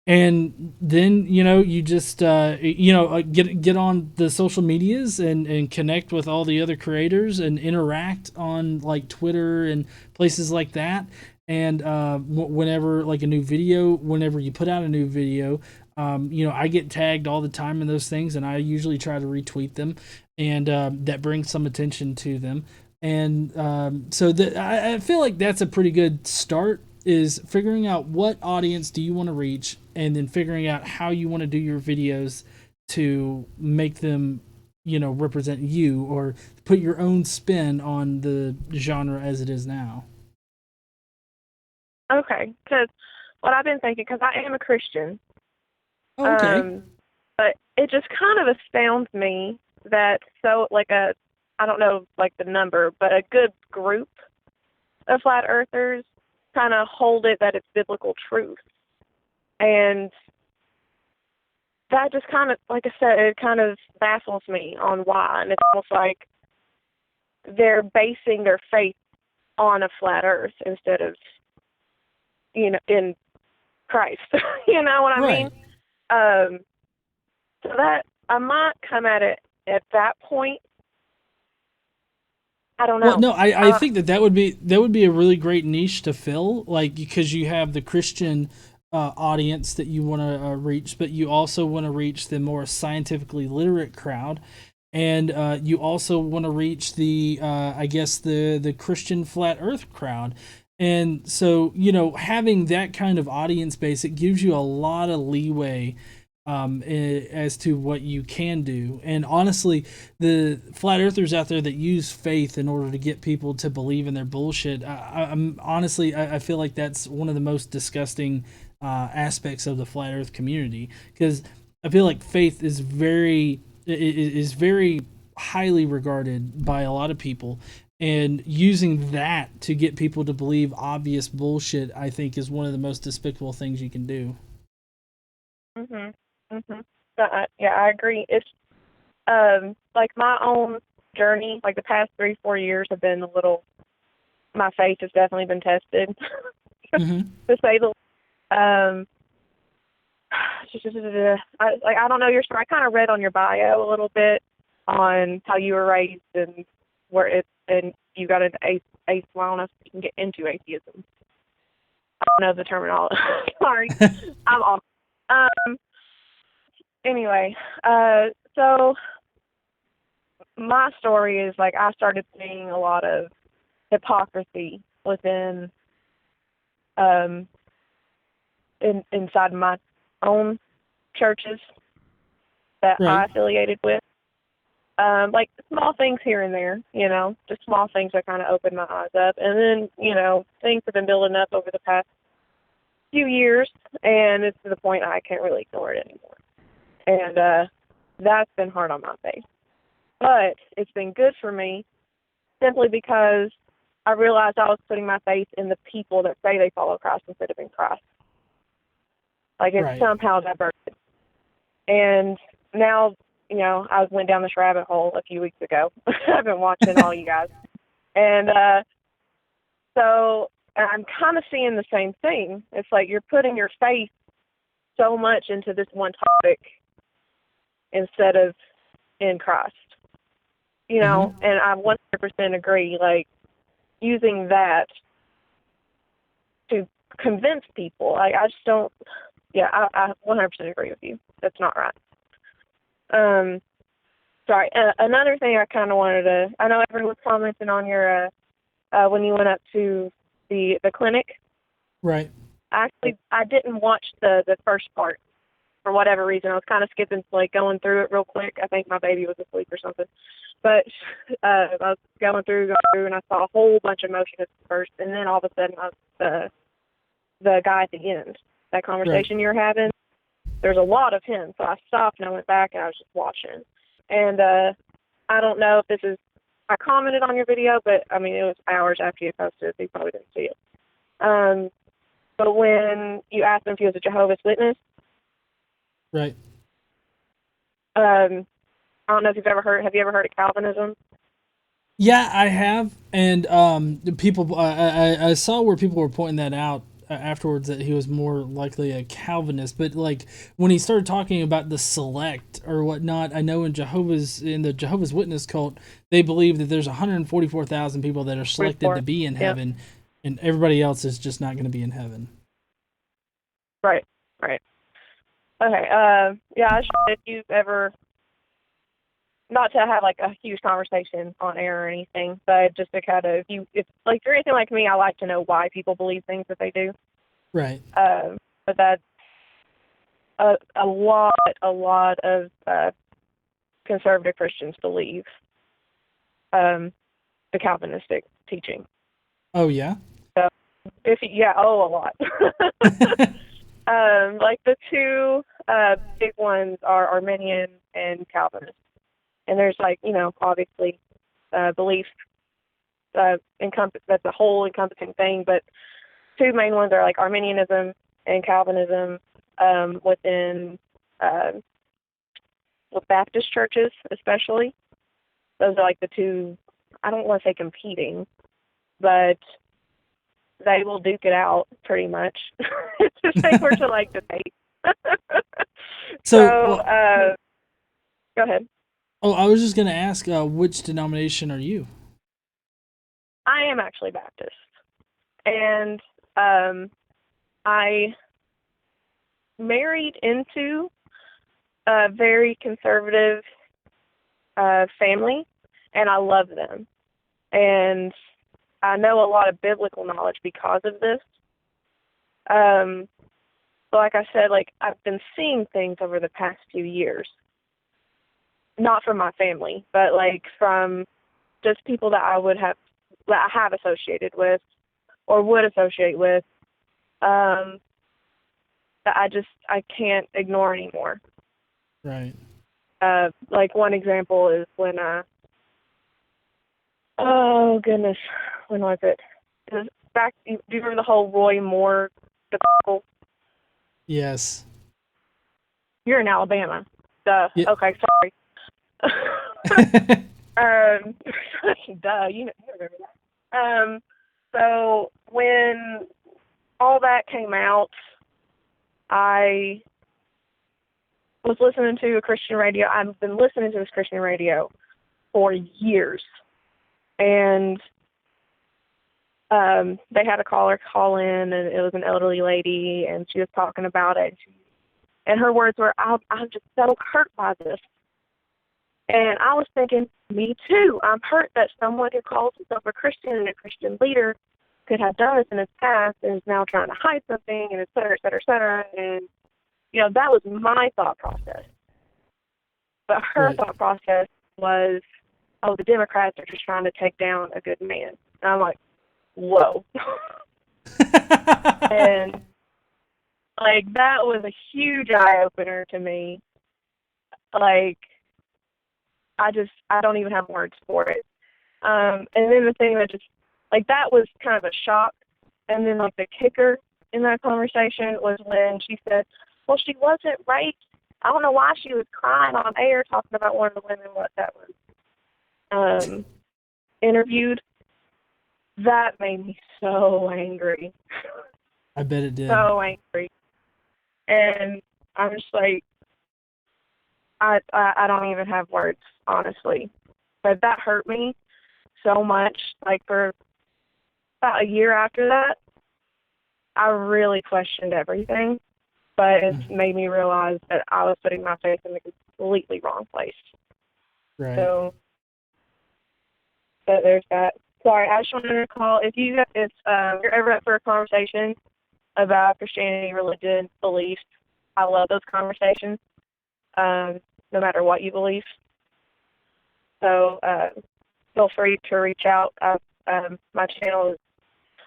And then you just get on the social medias and connect with all the other creators and interact on Twitter and places like that. And whenever whenever you put out a new video, I get tagged all the time in those things, and I usually try to retweet them, and that brings some attention to them. And so I feel like that's a pretty good start, is figuring out what audience do you want to reach, and then figuring out how you want to do your videos to make them, represent you, or put your own spin on the genre as it is now. Okay, because what I've been thinking, because I am a Christian, okay, but it just kind of astounds me that a I don't know like the number, but a good group of flat earthers kind of hold it that it's biblical truth. And that just kind of, like I said, it kind of baffles me on why. And it's almost like they're basing their faith on a flat earth instead of, in Christ. You know what I mean? So that I might come at it at that point. I don't know. Well, no, I think that would be a really great niche to fill, like, because you have the Christian audience that you want to reach, but you also want to reach the more scientifically literate crowd, and you also want to reach the I guess the Christian flat Earth crowd. And so, having that kind of audience base, it gives you a lot of leeway as to what you can do. And honestly, the flat earthers out there that use faith in order to get people to believe in their bullshit, I feel like that's one of the most disgusting aspects of the flat earth community, because I feel like faith is very highly regarded by a lot of people, and using that to get people to believe obvious bullshit, I think, is one of the most despicable things you can do. Yeah, I agree. It's like my own journey, like the past 3-4 years have been my faith has definitely been tested, to say the I don't know your story. I kind of read on your bio a little bit on how you were raised and and you got an atheist. I don't know if you can get into atheism. I don't know the terminology. Sorry, I'm off. Anyway, so my story is like I started seeing a lot of hypocrisy within inside my own churches that I affiliated with. Like small things here and there, just small things that kind of opened my eyes up. And then, things have been building up over the past few years, and it's to the point I can't really ignore it anymore. And that's been hard on my faith. But it's been good for me simply because I realized I was putting my faith in the people that say they follow Christ instead of in Christ. Like it's somehow diverted. And now, I went down this rabbit hole a few weeks ago. I've been watching all you guys. And so I'm kind of seeing the same thing. It's like you're putting your faith so much into this one topic instead of in Christ. And I 100% agree, like, using that to convince people. I just don't, I 100% agree with you. That's not right. Sorry. Another thing I kind of wanted to, I know everyone was commenting on your, when you went up to the clinic. Right. Actually, I didn't watch the first part for whatever reason. I was kind of skipping, like going through it real quick. I think my baby was asleep or something. But I was going through, and I saw a whole bunch of motion at first, and then all of a sudden I was the guy at the end. That conversation you're having, there's a lot of him. So I stopped and I went back and I was just watching. And I don't know if this is, I commented on your video, but I mean, it was hours after you posted it, so you probably didn't see it. But when you asked him if he was a Jehovah's Witness, right. I don't know if have you ever heard of Calvinism? Yeah, I have. And people, I saw where people were pointing that out afterwards, that he was more likely a Calvinist. But like when he started talking about the select or whatnot, I know in the Jehovah's Witness cult, they believe that there's 144,000 people that are selected to be in heaven, and everybody else is just not going to be in heaven. Right. Okay. If you've ever, not to have like a huge conversation on air or anything, but just to kind of, if like you're anything like me, I like to know why people believe things that they do. Right. But that's a lot of conservative Christians believe the Calvinistic teaching. Oh yeah. So a lot. Like the two big ones are Arminian and Calvinist. And there's like, obviously beliefs that's a whole encompassing thing, but two main ones are like Arminianism and Calvinism within with Baptist churches especially. Those are like the two, I don't want to say competing, but they will duke it out pretty much if they were to like debate. So, go ahead. Oh, I was just going to ask, which denomination are you? I am actually Baptist, and I married into a very conservative family, and I love them. And I know a lot of biblical knowledge because of this. But like I said, like I've been seeing things over the past few years, not from my family, but like from just people that I have associated with or would associate with, that I can't ignore anymore. Right. Like one example is when oh goodness, when was it? It was back. Do you remember the whole Roy Moore debacle? Yes. You're in Alabama. Duh. Yeah. Okay, sorry. Duh. You remember that. So when all that came out, I was listening to a Christian radio. I've been listening to this Christian radio for years. And they had a caller call in, and it was an elderly lady, and she was talking about it. And her words were, I'm just so hurt by this. And I was thinking, me too. I'm hurt that someone who calls himself a Christian and a Christian leader could have done this in his past and is now trying to hide something, and et cetera, et cetera, et cetera. And, that was my thought process. But her thought process was, oh, the Democrats are just trying to take down a good man. And I'm like, whoa. And, like, that was a huge eye-opener to me. Like, I don't even have words for it. And then the thing that just, like, that was kind of a shock. And then, like, the kicker in that conversation was when she said, well, she wasn't raped. I don't know why she was crying on air talking about one of the women that was interviewed. That made me so angry. I bet it did. So angry. And I'm just like, I don't even have words, honestly. But that hurt me so much. Like, for about a year after that, I really questioned everything. But it's made me realize that I was putting my faith in the completely wrong place. Right. So, but there's that. Sorry, I just wanted to call. If you're ever up for a conversation about Christianity, religion, beliefs, I love those conversations, no matter what you believe. So feel free to reach out. My channel is,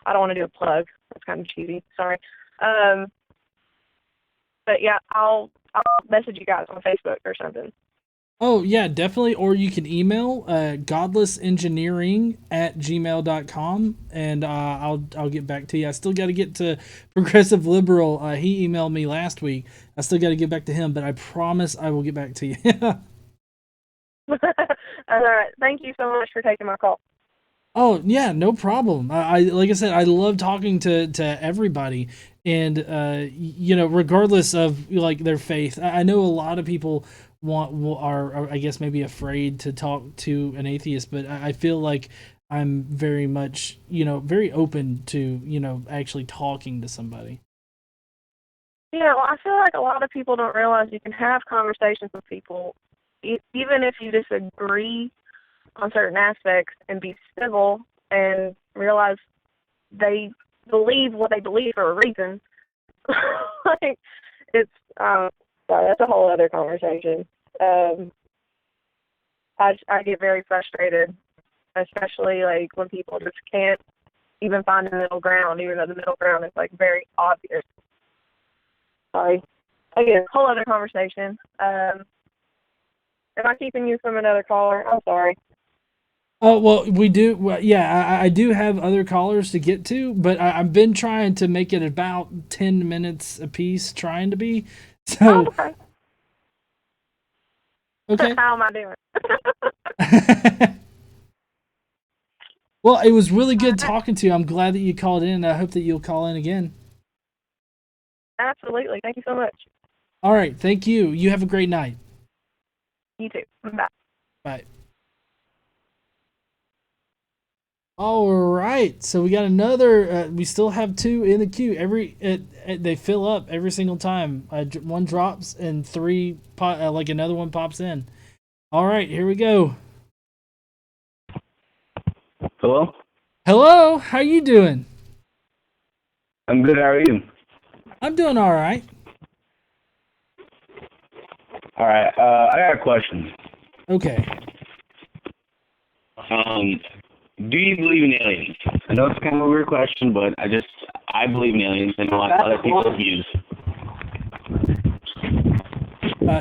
I don't want to do a plug. That's kind of cheesy. Sorry. But yeah, I'll message you guys on Facebook or something. Oh, yeah, definitely. Or you can email godlessengineering@gmail.com, and I'll get back to you. I still got to get to Progressive Liberal. He emailed me last week. I still got to get back to him, but I promise I will get back to you. All right. Thank you so much for taking my call. Oh, yeah, no problem. I like I said, I love talking to everybody, and regardless of like their faith. I know a lot of people are I guess maybe afraid to talk to an atheist, but I feel like I'm very much very open to actually talking to somebody. Yeah, well, I feel like a lot of people don't realize you can have conversations with people, even if you disagree on certain aspects, and be civil and realize they believe what they believe for a reason. Like, it's sorry, that's a whole other conversation. I get very frustrated, especially like when people just can't even find a middle ground, even though the middle ground is like very obvious. Sorry. Again, whole other conversation. Am I keeping you from another caller? I'm sorry. Oh, well, we do. Well, yeah, I do have other callers to get to, but I've been trying to make it about 10 minutes a piece, trying to be. Oh, So, okay. okay. How am I doing? Well, it was really good talking to you. I'm glad that you called in. I hope that you'll call in again. Absolutely. Thank you so much. All right. Thank you. You have a great night. You too. Bye. Bye. All right. So we got another. We still have two in the queue. They fill up every single time. One drops and three like another one pops in. All right. Here we go. Hello? Hello. How you doing? I'm good. How are you? I'm doing all right. All right. I got a question. Okay. Do you believe in aliens? I know it's kind of a weird question, but I believe in aliens and a lot of other people's views.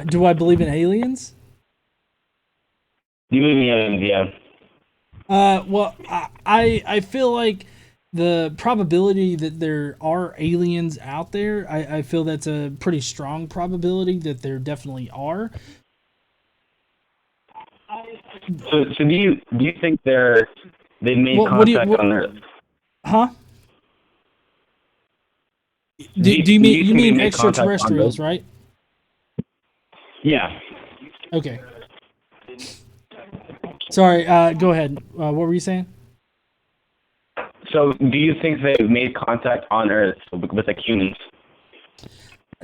Do I believe in aliens? Do you believe in aliens? Yeah. Well, I feel like the probability that there are aliens out there, I feel that's a pretty strong probability that there definitely are. So do you think they've made contact on Earth? Huh? Do you mean extraterrestrials, right? Yeah. Okay. Sorry, go ahead. What were you saying? So do you think they've made contact on Earth with like humans?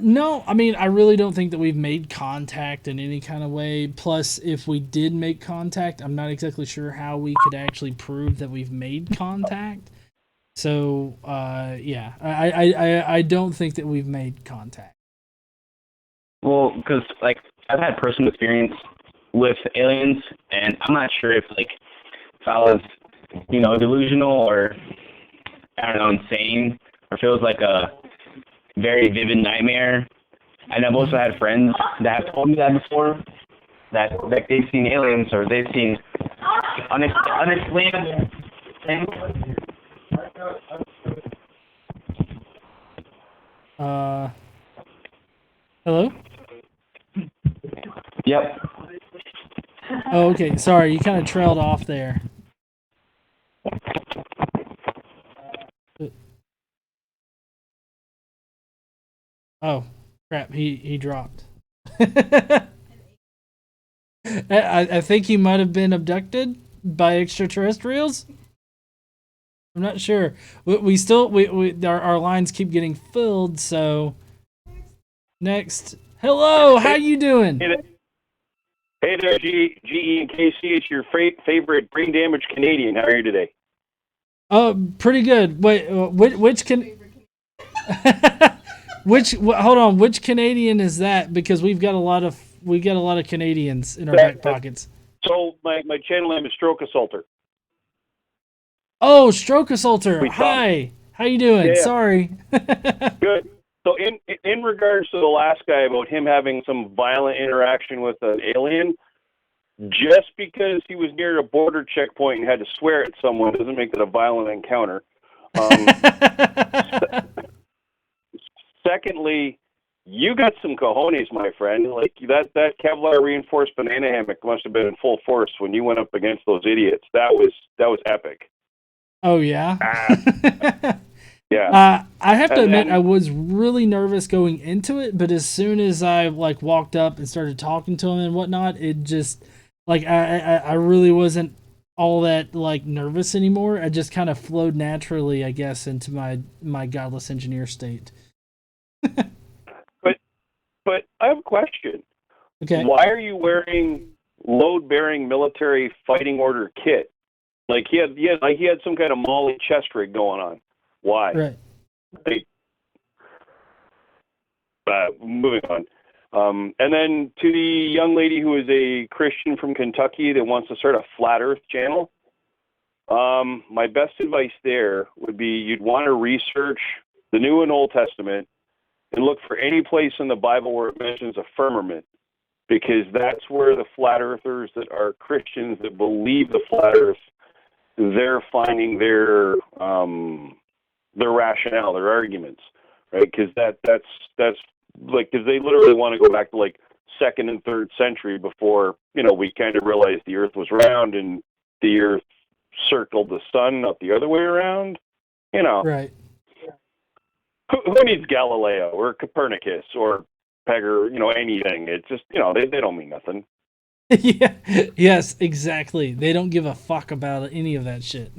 No, I mean, I really don't think that we've made contact in any kind of way. Plus, if we did make contact, I'm not exactly sure how we could actually prove that we've made contact. So, yeah, I don't think that we've made contact. Well, because like I've had personal experience with aliens, and I'm not sure if I was, delusional or I don't know, insane, or if it was like a very vivid nightmare. And I've also had friends that have told me that before, that they've seen aliens or they've seen unexplainable things. Hello? Yep. Oh, okay. Sorry, you kind of trailed off there. Oh, crap. He dropped. I think he might have been abducted by extraterrestrials. I'm not sure. Our lines keep getting filled, so next. Hello, how you doing? Hey there, GE and KC. It's your favorite brain damaged Canadian. How are you today? Pretty good. Wait, which hold on, which Canadian is that? Because we've got a lot of Canadians in our back pockets. So my channel name is Stroke Assaulter. Oh, Stroke Assaulter. Hi. How you doing? Yeah. Sorry. Good. So in regards to the last guy about him having some violent interaction with an alien, just because he was near a border checkpoint and had to swear at someone doesn't make it a violent encounter. Secondly, you got some cojones, my friend. Like that Kevlar reinforced banana hammock must have been in full force when you went up against those idiots. That was epic. Oh yeah. Yeah. I have to admit, I was really nervous going into it, but as soon as I walked up and started talking to him and whatnot, it just I really wasn't all that nervous anymore. I just kind of flowed naturally, I guess, into my godless engineer state. But I have a question. Okay. Why are you wearing load-bearing military fighting order kit? Like he had some kind of Molly chest rig going on. Why? Right. Moving on. And then to the young lady who is a Christian from Kentucky that wants to start a flat Earth channel, my best advice there would be you'd want to research the New and Old Testament and look for any place in the Bible where it mentions a firmament, because that's where the flat earthers that are Christians that believe the flat Earth they're finding their rationale, their arguments, right? Because that's like, because they literally want to go back to like 2nd and 3rd century before, you know, we kind of realized the Earth was round and the Earth circled the sun, not the other way around. You know, Right. Who needs Galileo or Copernicus or Pegger? You know, anything. It's just, you know, they don't mean nothing. Yeah. Yes, exactly. They don't give a fuck about any of that shit.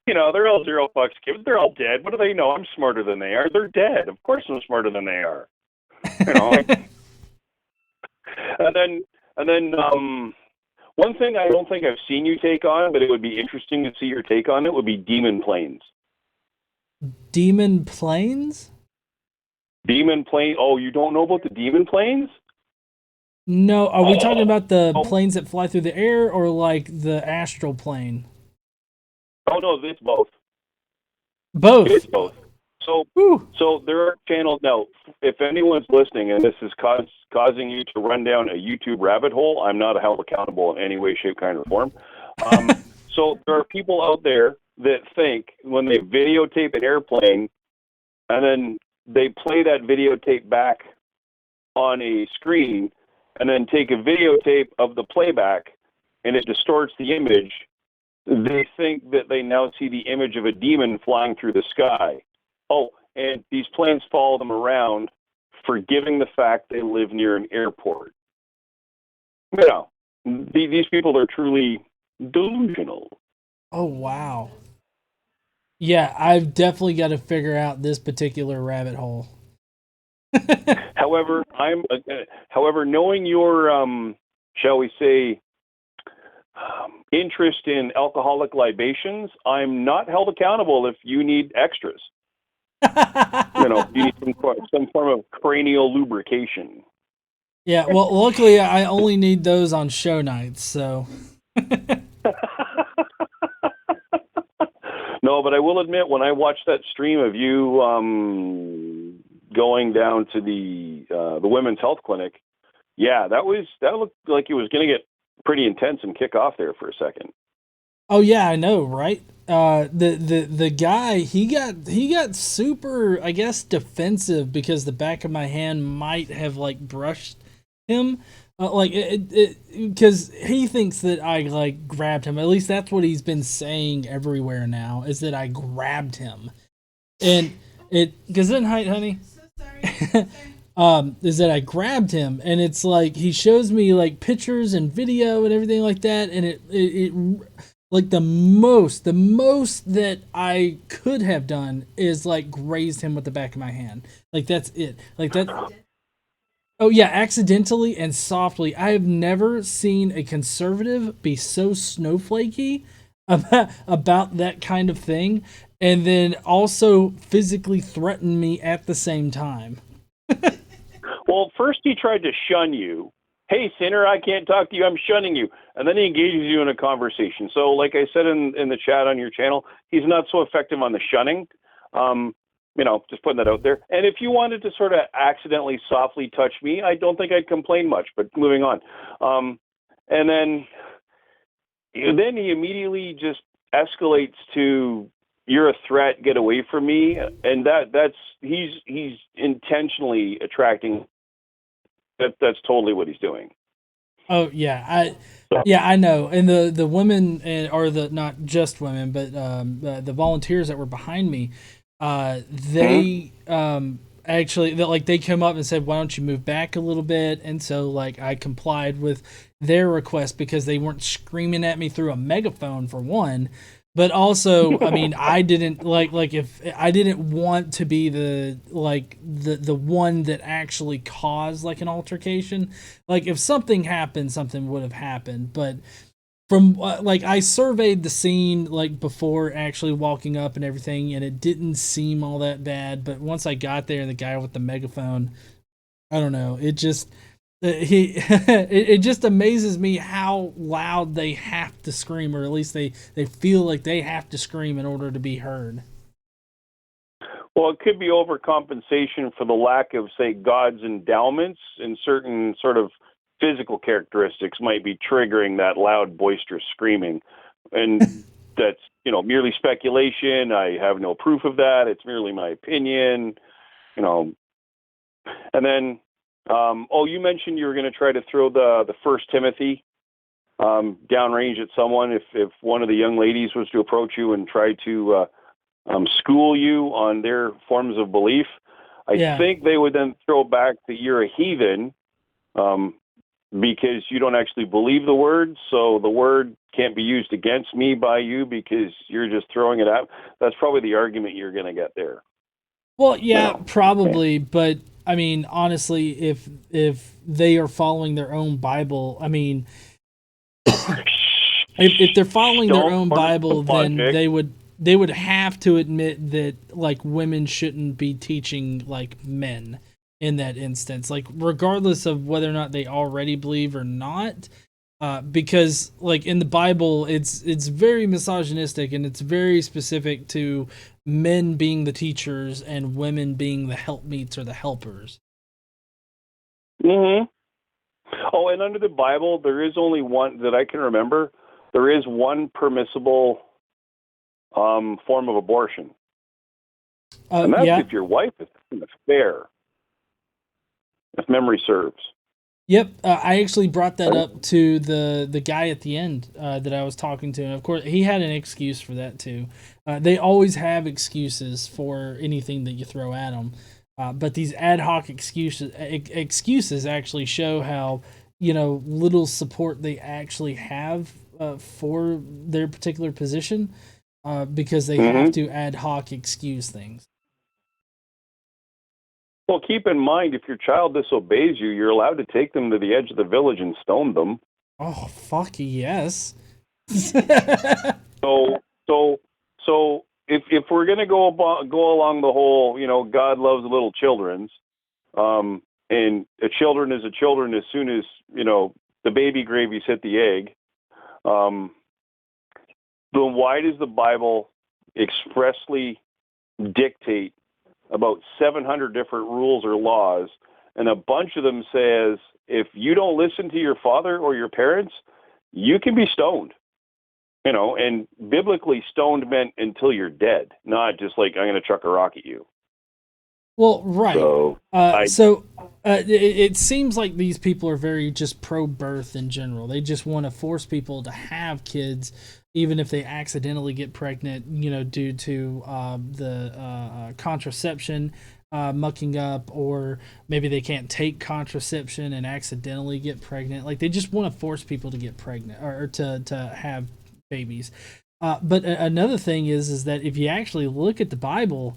You know, they're all zero fucks given. They're all dead. What do they know? I'm smarter than they are. They're dead. Of course I'm smarter than they are. You know. and then one thing I don't think I've seen you take on, but it would be interesting to see your take on it, would be demon planes. Demon planes? Demon plane. Oh, you don't know about the demon planes? No, are we talking about the planes that fly through the air or like the astral plane? Oh no, it's both. Both. It's both. So there are channels now. If anyone's listening and this is causing you to run down a YouTube rabbit hole, I'm not held accountable in any way, shape, kind, or form. So there are people out there that think when they videotape an airplane and then they play that videotape back on a screen and then take a videotape of the playback and it distorts the image, they think that they now see the image of a demon flying through the sky. Oh, and these planes follow them around, forgiving the fact they live near an airport. You know, these people are truly delusional. Oh, wow. Yeah, I've definitely got to figure out this particular rabbit hole. However, knowing your, shall we say, interest in alcoholic libations, I'm not held accountable if you need extras. You know, you need some form of cranial lubrication. Yeah, well, luckily I only need those on show nights, so. No, but I will admit, when I watched that stream of you going down to the women's health clinic, yeah, that looked like it was going to get pretty intense and kick off there for a second. Oh yeah, I know, right? The guy he got super, I guess, defensive because the back of my hand might have like brushed him, like because he thinks that I like grabbed him. At least that's what he's been saying everywhere now, is that I grabbed him, and Gesundheit, honey. Is that I grabbed him, and it's like he shows me like pictures and video and everything like that, and it like the most that I could have done is like grazed him with the back of my hand. Like that's it. Like that. Oh yeah, accidentally and softly. I have never seen a conservative be so snowflakey about that kind of thing, and then also physically threaten me at the same time. Well, first he tried to shun you. Hey, sinner, I can't talk to you. I'm shunning you. And then he engages you in a conversation. So like I said in the chat on your channel, he's not so effective on the shunning. You know, just putting that out there. And if you wanted to sort of accidentally softly touch me, I don't think I'd complain much, but moving on. And then he immediately just escalates to, you're a threat, get away from me. And he's intentionally attracting. That's totally what he's doing. Oh yeah, I know. And the women, or the not just women, but the volunteers that were behind me, they actually they came up and said, "Why don't you move back a little bit?" And so like I complied with their request because they weren't screaming at me through a megaphone for one. But also, I mean, I didn't like if I didn't want to be the one that actually caused like an altercation. Like if something happened, something would have happened. But from like I surveyed the scene like before actually walking up and everything, and it didn't seem all that bad. But once I got there, the guy with the megaphone, I don't know, it just. It just amazes me how loud they have to scream, or at least they feel like they have to scream in order to be heard. Well, it could be overcompensation for the lack of, say, God's endowments, and certain sort of physical characteristics might be triggering that loud, boisterous screaming. and that's, merely speculation. I have no proof of that. It's merely my opinion, And then, you mentioned you were going to try to throw the First Timothy downrange at someone if one of the young ladies was to approach you and try to school you on their forms of belief. I think they would then throw back that you're a heathen because you don't actually believe the word, so the word can't be used against me by you because you're just throwing it out. That's probably the argument you're going to get there. Well, yeah, probably, but I mean, honestly, if they are following their own Bible, I mean, if they're following their own Bible, then they would have to admit that like women shouldn't be teaching like men in that instance, like regardless of whether or not they already believe or not. Because like in the Bible, it's very misogynistic and it's very specific to men being the teachers and women being the helpmeets or the helpers. Mm-hmm. Oh, and under the Bible, there is only one that I can remember. There is one permissible form of abortion, and that's if your wife is an affair, if memory serves. Yep, I actually brought that up to the guy at the end that I was talking to, and of course he had an excuse for that too. They always have excuses for anything that you throw at them, but these ad hoc excuses actually show how little support they actually have for their particular position, because they have to ad hoc excuse things. Well, keep in mind, if your child disobeys you, you're allowed to take them to the edge of the village and stone them. Oh, fuck yes. So if we're gonna go along the whole, God loves little children, and a children is a children as soon as the baby gravy's hit the egg, then why does the Bible expressly dictate about 700 different rules or laws, and a bunch of them says if you don't listen to your father or your parents, you can be stoned. And biblically stoned meant until you're dead, not just like I'm going to chuck a rock at you. Well, right. So, it seems like these people are very just pro-birth in general. They just want to force people to have kids, even if they accidentally get pregnant, due to the contraception mucking up, or maybe they can't take contraception and accidentally get pregnant. Like they just want to force people to get pregnant or to have babies. But another thing is that if you actually look at the Bible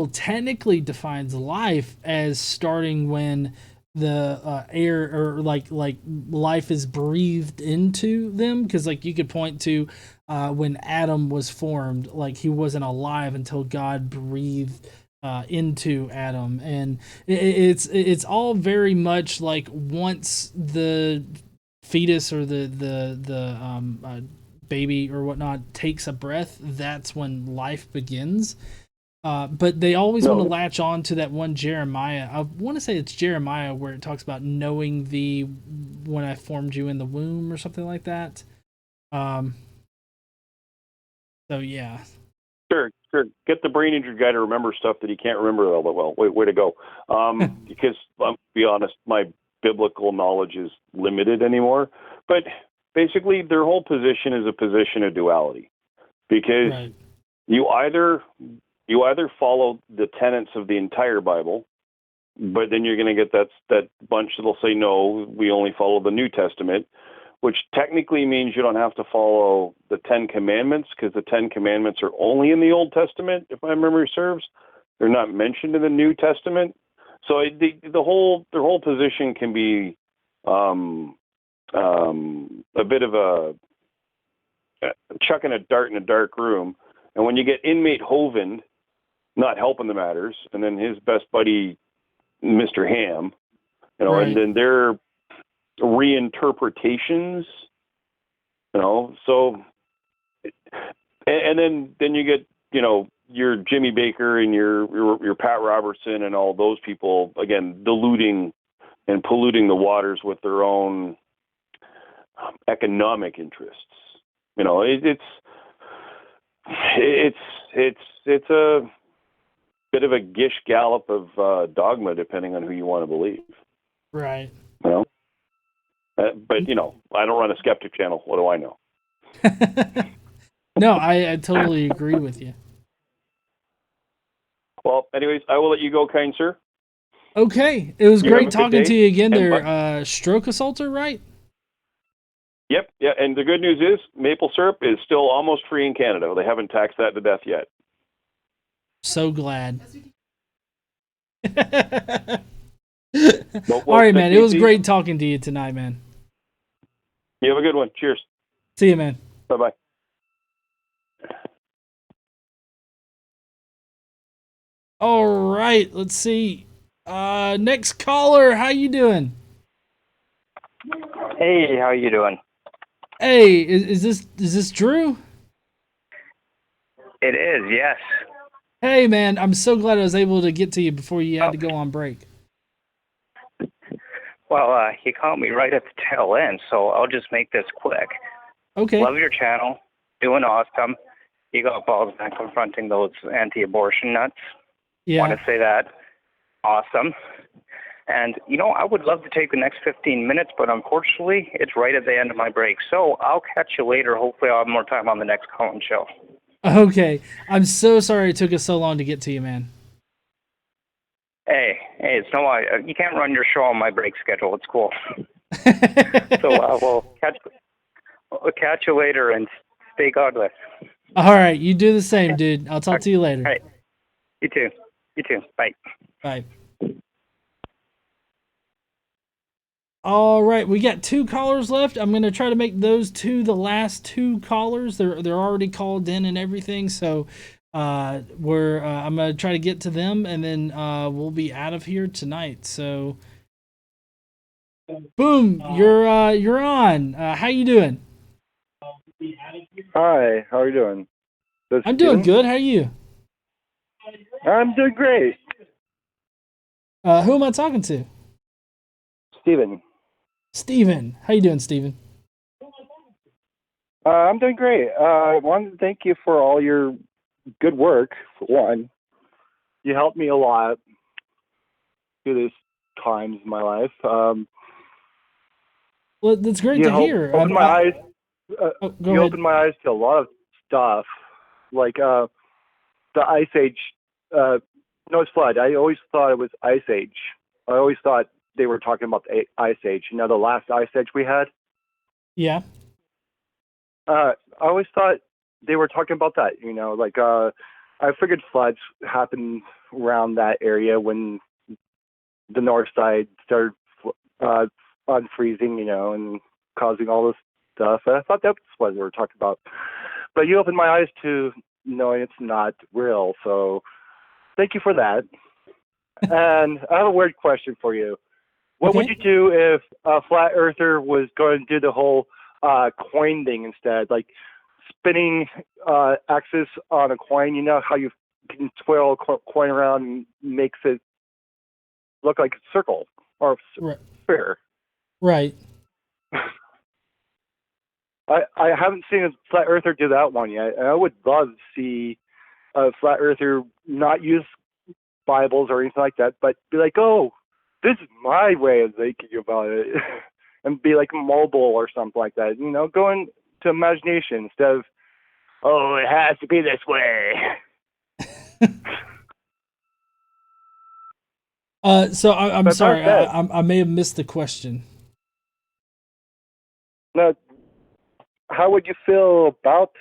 technically defines life as starting when the air or like life is breathed into them, because like you could point to when Adam was formed, like he wasn't alive until God breathed into Adam, and it's all very much like once the fetus or the baby or whatnot takes a breath, that's when life begins. But they always want to latch on to that one Jeremiah. I want to say it's Jeremiah where it talks about knowing when I formed you in the womb or something like that. So yeah. Sure. Get the brain injured guy to remember stuff that he can't remember all that well. Way to go. Because to be honest, my biblical knowledge is limited anymore. But basically, their whole position is a position of duality, because you either follow the tenets of the entire Bible, but then you're going to get that bunch that'll say, no, we only follow the New Testament, which technically means you don't have to follow the 10 Commandments, because the 10 Commandments are only in the Old Testament, if my memory serves. They're not mentioned in the New Testament. So their whole position can be a bit of a chucking a dart in a dark room. And when you get inmate Hovind not helping the matters, and then his best buddy, Mr. Ham, and then their reinterpretations, so, and then you get, your Jimmy Baker and your Pat Robertson and all those people, again, diluting and polluting the waters with their own economic interests. It's a bit of a gish gallop of dogma, depending on who you want to believe. Right. But I don't run a skeptic channel. What do I know? No, I totally agree with you. Well, anyways, I will let you go, kind sir. Okay, it was You have great a good talking day, to you again and there, Stroke Assaulter, right? Yep, yeah, and the good news is maple syrup is still almost free in Canada. They haven't taxed that to death yet. So glad. Well, All right, man. It was Casey, great talking to you tonight, man. You have a good one. Cheers. See you, man. Bye-bye. All right, let's see. Next caller, how you doing? Hey, how you doing? Hey, is this Drew? It is, yes. Hey, man, I'm so glad I was able to get to you before you had to go on break. Well, you caught me right at the tail end, so I'll just make this quick. Okay. Love your channel. Doing awesome. You got balls back confronting those anti-abortion nuts. Yeah. Want to say that. Awesome. And, I would love to take the next 15 minutes, but unfortunately, it's right at the end of my break. So I'll catch you later. Hopefully I'll have more time on the next call-in show. Okay. I'm so sorry it took us so long to get to you, man. Hey, it's no, you can't run your show on my break schedule. It's cool. So we'll catch you later and stay godless. All right, you do the same, dude. I'll talk to you later. All right. You too. Bye. Bye. All right, we got 2 callers left. I'm gonna try to make those 2 the last 2 callers. They're already called in and everything, so I'm gonna try to get to them, and then we'll be out of here tonight. So, boom, you're on. How you doing? Hi, how are you doing? I'm doing good. How are you? I'm doing great. Who am I talking to? Steven. Steven. How you doing, Steven? I'm doing great. I wanted to thank you for all your good work, for one. You helped me a lot through these times in my life. Well, that's great to hear. Opened my eyes. Go you ahead. opened my eyes to a lot of stuff, like the Ice Age. No, it's flood. I always thought it was Ice Age. I always thought they were talking about the Ice Age. The last Ice Age we had. Yeah. I always thought they were talking about that. I figured floods happened around that area when the north side started unfreezing, and causing all this stuff. I thought that's what they were talking about. But you opened my eyes to knowing it's not real. So thank you for that. And I have a weird question for you. What would you do if a flat earther was going to do the whole coin thing instead, like spinning axis on a coin? You know how you can twirl a coin around and makes it look like a circle or sphere. Right. I haven't seen a flat earther do that one yet. And I would love to see a flat earther not use Bibles or anything like that, but be like, oh, this is my way of thinking about it. And be like mobile or something like that. Go into imagination instead of, oh, it has to be this way. So I'm sorry. I may have missed the question. Now, how would you feel about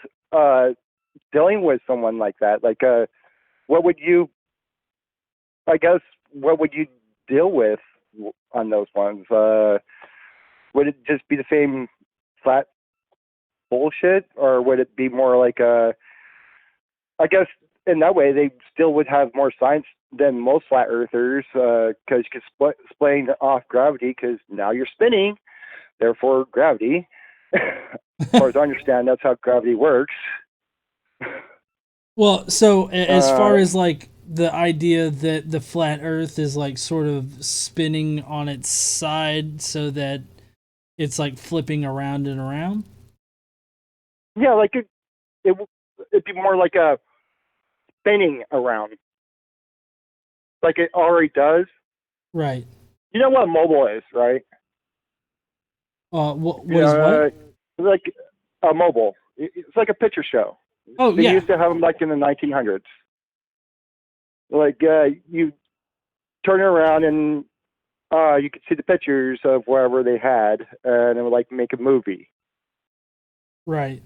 dealing with someone like that? Like, what would you deal with on those ones? Would it just be the same flat bullshit, or would it be more like I guess in that way they still would have more science than most flat earthers, because you could explain off gravity, because now you're spinning, therefore gravity. As far as I understand, that's how gravity works. Well, so as far as like the idea that the flat Earth is like sort of spinning on its side so that it's like flipping around and around. Yeah, like it'd be more like a spinning around, like it already does. Right. You know what a mobile is, right? What is what? Like a mobile. It's like a picture show. Oh, They yeah. used to have them like in the 1900s. Like you turn it around and you could see the pictures of wherever they had, and it would like make a movie. Right.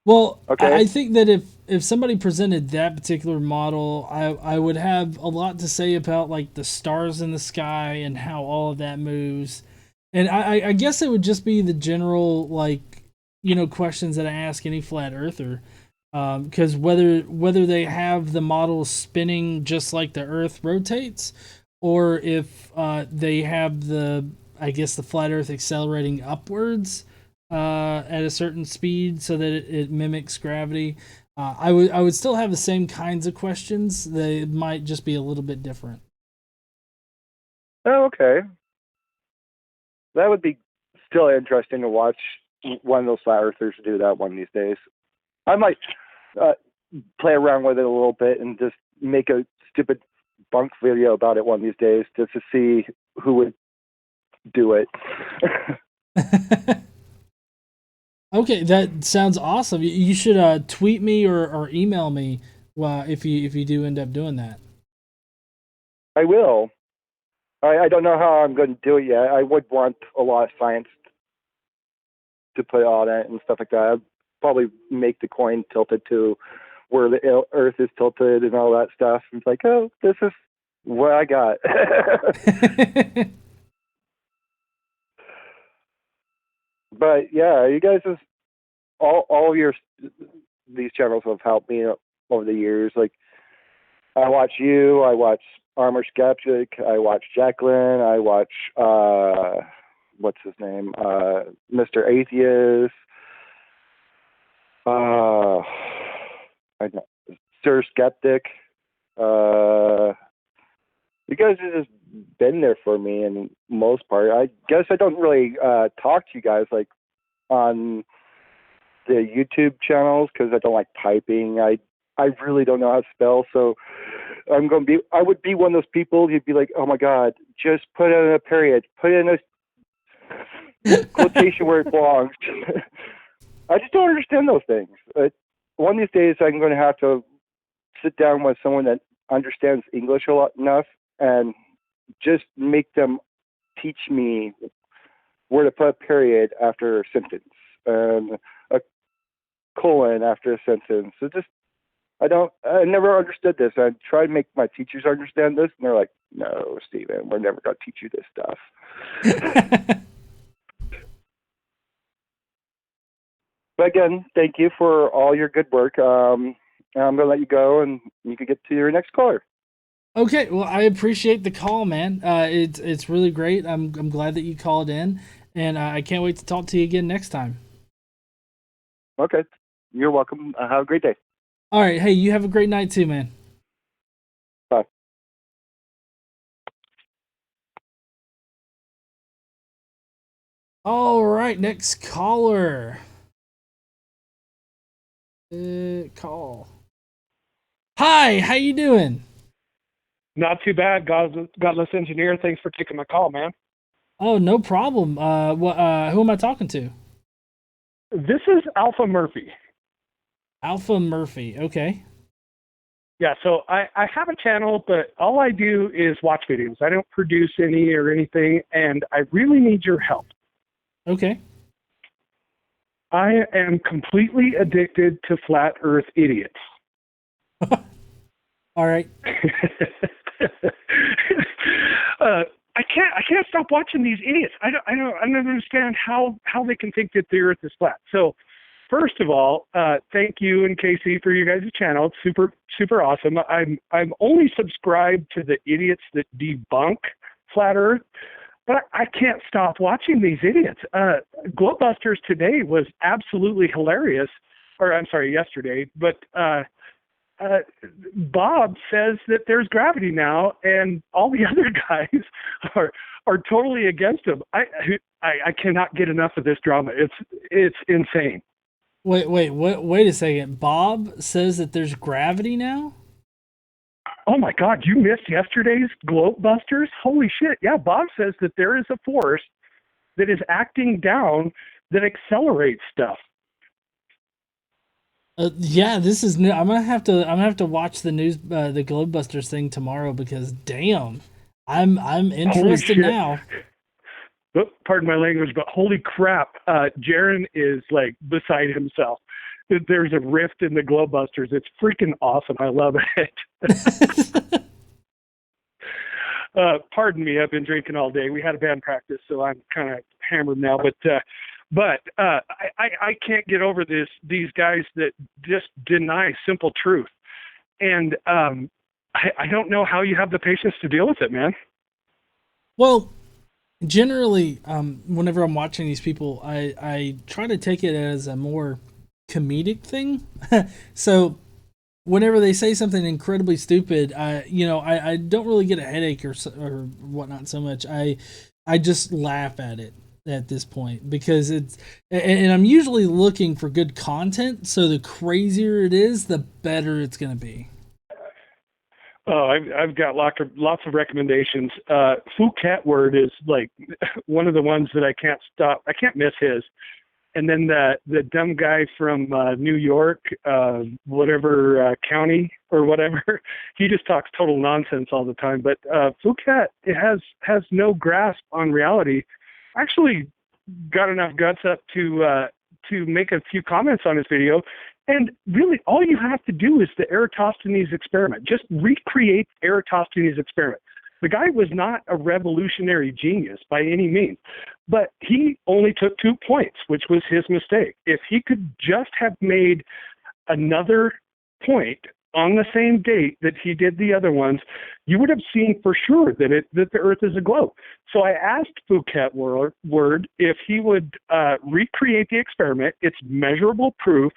Well, Okay. I think that if somebody presented that particular model, I would have a lot to say about like the stars in the sky and how all of that moves. And I guess it would just be the general like, questions that I ask any flat earther. Because whether they have the model spinning just like the Earth rotates, or if they have I guess the flat Earth accelerating upwards at a certain speed so that it mimics gravity. I would still have the same kinds of questions. They might just be a little bit different. Oh, okay. That would be still interesting to watch one of those flat earthers do that one of these days. I might play around with it a little bit and just make a stupid bunk video about it one of these days just to see who would do it. Okay, that sounds awesome. You should tweet me or email me if you do end up doing that. I will. I don't know how I'm going to do it yet. I would want a lot of science to put on it and stuff like that. I'd probably make the coin tilted to where the Earth is tilted and all that stuff. It's like, oh, this is what I got. But yeah, you guys just all your these channels have helped me over the years. Like I watch you, I watch Armor Skeptic, I watch Jacqueline, I watch what's his name, Mr. Atheist, I know, Sir Skeptic. You guys have just been there for me in most part. I guess I don't really talk to you guys like on the YouTube channels because I don't like typing. I really don't know how to spell, so I would be one of those people you'd be like, oh my god, just put in a period, put in a quotation where it belongs. I just don't understand those things. One of these days I'm going to have to sit down with someone that understands English enough and just make them teach me where to put a period after a sentence and a colon after a sentence. So I never understood this. I tried to make my teachers understand this, and they're like, no, Stephen, we're never going to teach you this stuff. But again, thank you for all your good work. I'm going to let you go, and you can get to your next caller. Okay, well, I appreciate the call, man. It's really great. I'm glad that you called in, and I can't wait to talk to you again next time. Okay, you're welcome. Have a great day. All right, hey, you have a great night too, man. Bye. All right, next caller. Call. Hi, how you doing? Not too bad, Godless Engineer. Thanks for taking my call, man. Oh, no problem. Who am I talking to? This is Alpha Murphy. Alpha Murphy, okay. Yeah, so I have a channel, but all I do is watch videos. I don't produce any or anything, and I really need your help. Okay. I am completely addicted to flat Earth idiots. All right. I can't stop watching these idiots. I don't understand how they can think that the Earth is flat. So, first of all, thank you and Casey for your guys' channel. It's super awesome. I'm only subscribed to the idiots that debunk flat Earth, but I can't stop watching these idiots. Globebusters today was absolutely hilarious, or I'm sorry, yesterday. But Bob says that there's gravity now, and all the other guys are totally against him. I cannot get enough of this drama. It's insane. Wait a second. Bob says that there's gravity now? Oh my God, you missed yesterday's Globe Busters? Holy shit. Yeah, Bob says that there is a force that is acting down that accelerates stuff. Yeah, this is new. I'm gonna have to watch the news, the Globebusters thing tomorrow because damn, I'm interested now. Oh, pardon my language, but holy crap, Jaron is like beside himself. There's a rift in the Globebusters. It's freaking awesome. I love it. Pardon me, I've been drinking all day. We had a band practice, so I'm kind of hammered now. But I can't get over these guys that just deny simple truth, and I don't know how you have the patience to deal with it, man. Well, generally, whenever I'm watching these people, I try to take it as a more comedic thing. So whenever they say something incredibly stupid, I don't really get a headache or whatnot so much. I just laugh at it at this point because and I'm usually looking for good content. So the crazier it is, the better it's going to be. Oh, I've got lots of recommendations. Phuket Word is like one of the ones that I can't stop. I can't miss his. And then the dumb guy from New York, whatever county or whatever, he just talks total nonsense all the time. But Phuket, it has no grasp on reality. Actually, got enough guts up to make a few comments on his video. And really, all you have to do is the Eratosthenes experiment. Just recreate Eratosthenes experiment. The guy was not a revolutionary genius by any means, but he only took 2 points, which was his mistake. If he could just have made another point on the same date that he did the other ones, you would have seen for sure that the Earth is a globe. So I asked Phuket Word if he would recreate the experiment. It's measurable proof,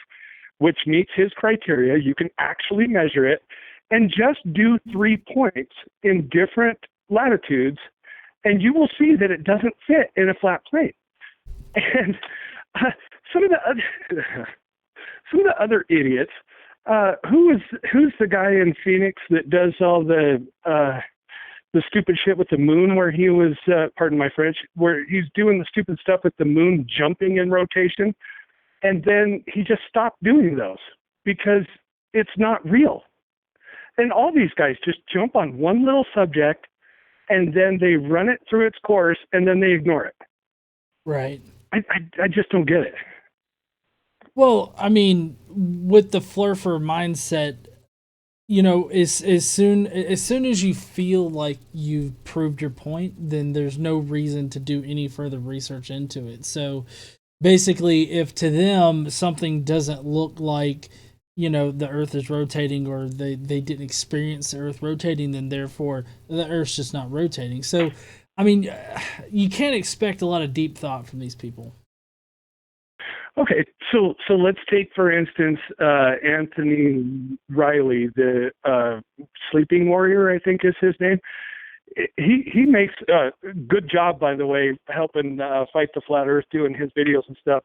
which meets his criteria. You can actually measure it. And just do 3 points in different latitudes, and you will see that it doesn't fit in a flat plate. And some of the other idiots. Who's the guy in Phoenix that does all the stupid shit with the moon? Where he was, pardon my French, where he's doing the stupid stuff with the moon jumping in rotation, and then he just stopped doing those because it's not real. And all these guys just jump on one little subject, and then they run it through its course, and then they ignore it. Right. I just don't get it. Well, I mean, with the flurfer mindset, as soon as you feel like you've proved your point, then there's no reason to do any further research into it. So basically, if to them something doesn't look like the Earth is rotating, or they didn't experience the Earth rotating, then therefore the Earth's just not rotating. So, I mean, you can't expect a lot of deep thought from these people. Okay, so let's take, for instance, Anthony Riley, the sleeping warrior, I think is his name. He makes a good job, by the way, helping fight the flat Earth, doing his videos and stuff.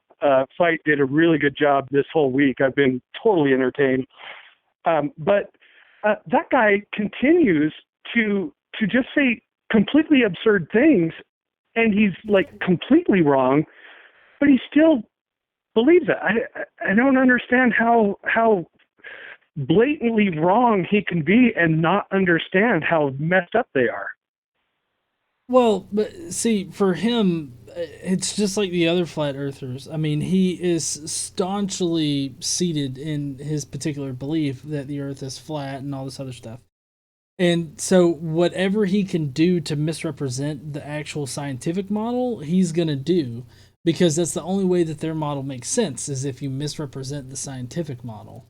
Fight did a really good job this whole week. I've been totally entertained. But that guy continues to just say completely absurd things, and he's like completely wrong, but he still believes it. I don't understand how blatantly wrong he can be and not understand how messed up they are. Well, but see, for him, it's just like the other flat earthers. I mean, he is staunchly seated in his particular belief that the Earth is flat and all this other stuff. And so whatever he can do to misrepresent the actual scientific model, he's going to do, because that's the only way that their model makes sense, is if you misrepresent the scientific model.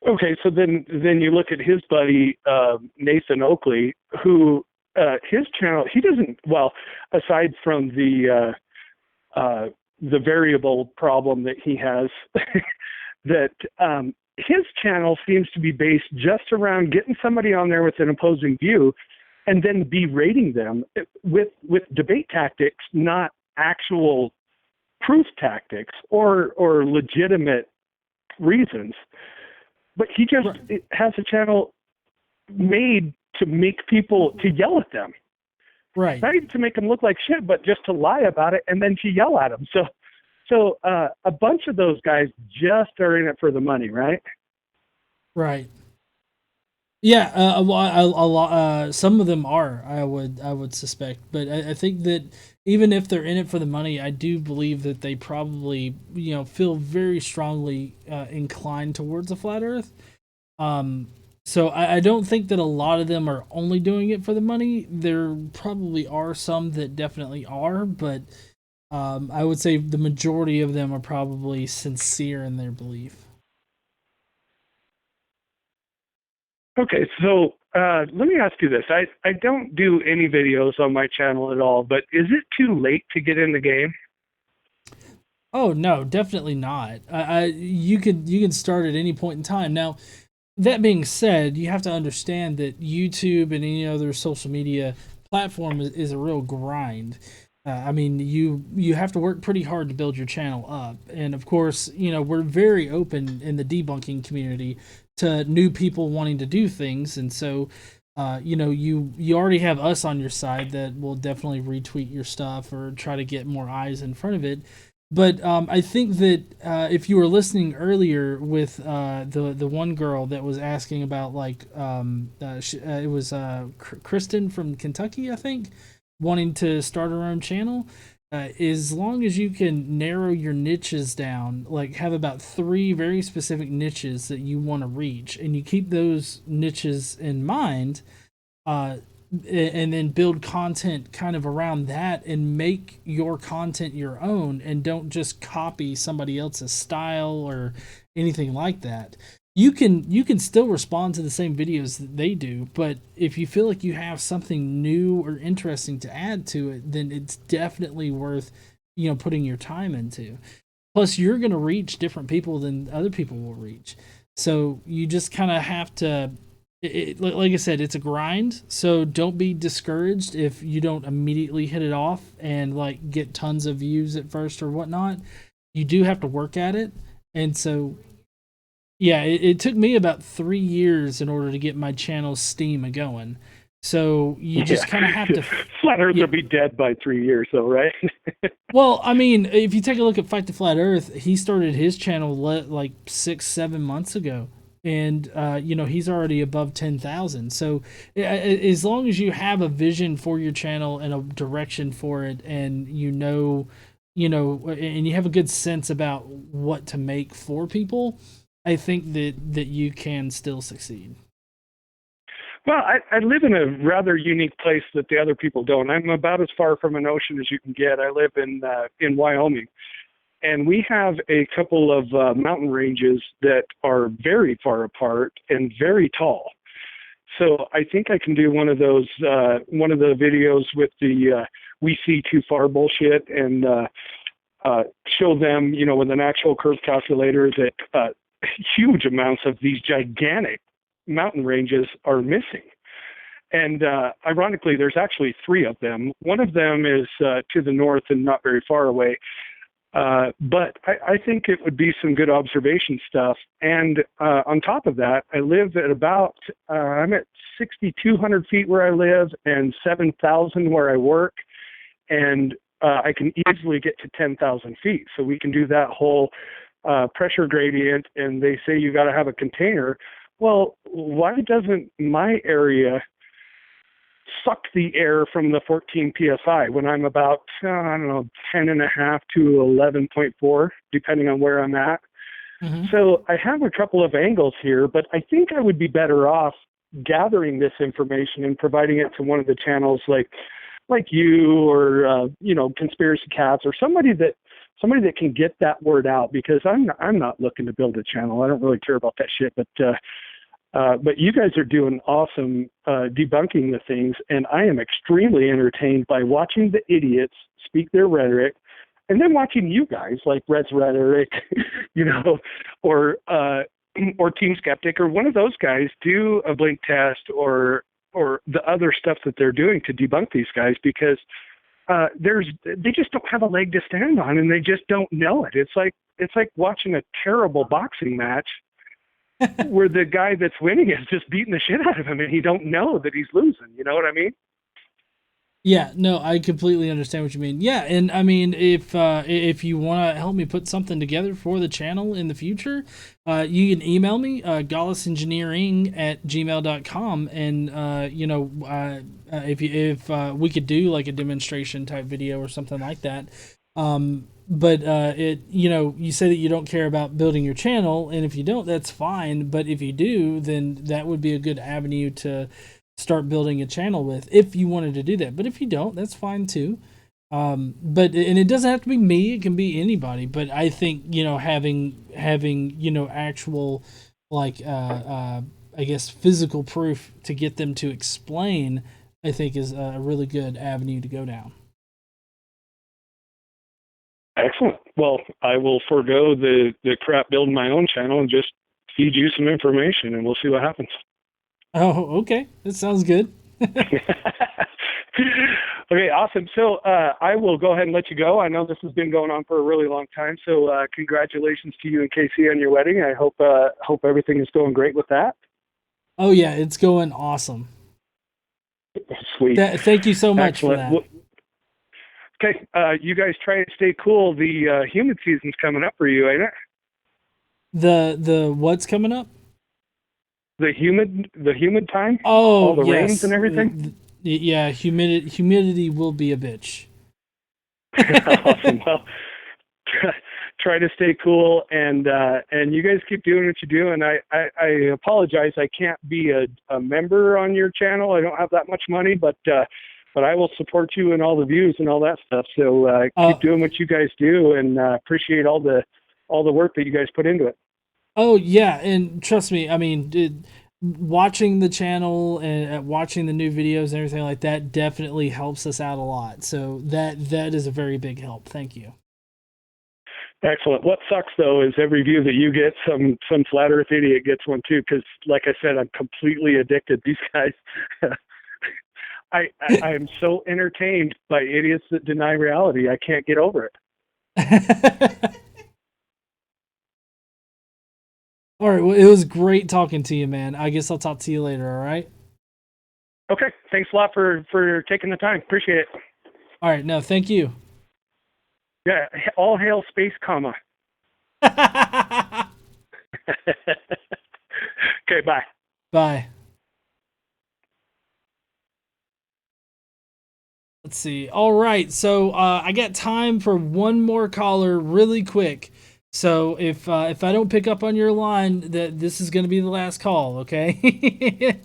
Okay, so then you look at his buddy Nathan Oakley, who his channel, he doesn't, well, aside from the variable problem that he has, that his channel seems to be based just around getting somebody on there with an opposing view and then berating them with debate tactics, not actual proof tactics or legitimate reasons, but he just has a channel made to make people to yell at them. Right. Not even to make them look like shit, but just to lie about it and then to yell at them. So a bunch of those guys just are in it for the money, right? Right. Yeah, a lot. Some of them are. I would suspect, but I think that even if they're in it for the money, I do believe that they probably feel very strongly inclined towards the flat Earth. So I don't think that a lot of them are only doing it for the money. There probably are some that definitely are, but I would say the majority of them are probably sincere in their belief. Okay, so let me ask you this. I don't do any videos on my channel at all, but is it too late to get in the game? Oh no, definitely not. You can start at any point in time. Now, that being said, you have to understand that YouTube and any other social media platform is a real grind. I mean, you have to work pretty hard to build your channel up, and of course, we're very open in the debunking community to new people wanting to do things, and so you already have us on your side that will definitely retweet your stuff or try to get more eyes in front of it. But I think that if you were listening earlier with the one girl that was asking about it was Kristen from Kentucky, I think, wanting to start her own channel. As long as you can narrow your niches down, like have about 3 very specific niches that you want to reach, and you keep those niches in mind, and then build content kind of around that and make your content your own, and don't just copy somebody else's style or anything like that. You can still respond to the same videos that they do, but if you feel like you have something new or interesting to add to it, then it's definitely worth putting your time into. Plus, you're going to reach different people than other people will reach, so you just kind of have to. Like I said, it's a grind, so don't be discouraged if you don't immediately hit it off and get tons of views at first or whatnot. You do have to work at it, and so yeah, it took me about 3 years in order to get my channel's steam going. So you just kind of have to. Flat Earth will be dead by 3 years, though, right? Well, I mean, if you take a look at Fight the Flat Earth, he started his channel 6-7 months ago. And he's already above 10,000. So as long as you have a vision for your channel and a direction for it, and and you have a good sense about what to make for people, I think that you can still succeed. Well, I live in a rather unique place that the other people don't. I'm about as far from an ocean as you can get. I live in Wyoming. And we have a couple of mountain ranges that are very far apart and very tall. So I think I can do one of the videos with the we see too far bullshit, and show them, with an actual curve calculator, that huge amounts of these gigantic mountain ranges are missing. And ironically, there's actually 3 of them. One of them is to the north and not very far away. But I think it would be some good observation stuff. And on top of that, I live at about, I'm at 6,200 feet where I live and 7,000 where I work. And I can easily get to 10,000 feet. So we can do that whole pressure gradient. And they say you got to have a container. Well, why doesn't my area suck the air from the 14 psi when I'm about, 10.5 to 11.4, depending on where I'm at. Mm-hmm. So I have a couple of angles here, but I think I would be better off gathering this information and providing it to one of the channels like you or, Conspiracy Cats, or somebody that can get that word out, because I'm not looking to build a channel. I don't really care about that shit, but you guys are doing awesome debunking the things, and I am extremely entertained by watching the idiots speak their rhetoric, and then watching you guys like Red's Rhetoric, or Team Skeptic, or one of those guys do a blink test or the other stuff that they're doing to debunk these guys, because they just don't have a leg to stand on, and they just don't know it. It's like watching a terrible boxing match where the guy that's winning is just beating the shit out of him, and he don't know that he's losing. You know what I mean? Yeah, no, I completely understand what you mean. Yeah, and I mean, if you want to help me put something together for the channel in the future, you can email me, godlessengineering@gmail.com, and if we could do like a demonstration type video or something like that. But you say that you don't care about building your channel, and if you don't, that's fine. But if you do, then that would be a good avenue to start building a channel with, if you wanted to do that. But if you don't, that's fine too. But it doesn't have to be me, it can be anybody. But I think, having actual, like, I guess physical proof to get them to explain, I think is a really good avenue to go down. Excellent. Well, I will forego the crap building my own channel and just feed you some information, and we'll see what happens. Oh, okay. That sounds good. Okay, awesome. So I will go ahead and let you go. I know this has been going on for a really long time, so congratulations to you and Casey on your wedding. I hope everything is going great with that. Oh, yeah, it's going awesome. Sweet. Thank you so much for that. Okay, you guys try to stay cool. The humid season's coming up for you, ain't it? The what's coming up? The humid time. Oh, all the yes. rains and everything. Yeah, humidity will be a bitch. Awesome. Well, try to stay cool, and you guys keep doing what you do. And I apologize, I can't be a member on your channel. I don't have that much money, but I will support you in all the views and all that stuff. So keep doing what you guys do, and appreciate all the work that you guys put into it. Oh yeah, and trust me, I mean, watching the channel and watching the new videos and everything like that definitely helps us out a lot. So that is a very big help. Thank you. Excellent. What sucks though is every view that you get, some flat earth idiot gets one too. Because like I said, I'm completely addicted. These guys, I am so entertained by idiots that deny reality. I can't get over it. All right. Well, it was great talking to you, man. I guess I'll talk to you later. All right. Okay. Thanks a lot for taking the time. Appreciate it. All right. No, thank you. Yeah. All hail space comma. Okay. Bye. Bye. Let's see. All right. So I got time for one more caller really quick. So if I don't pick up on your line, that this is going to be the last call, okay?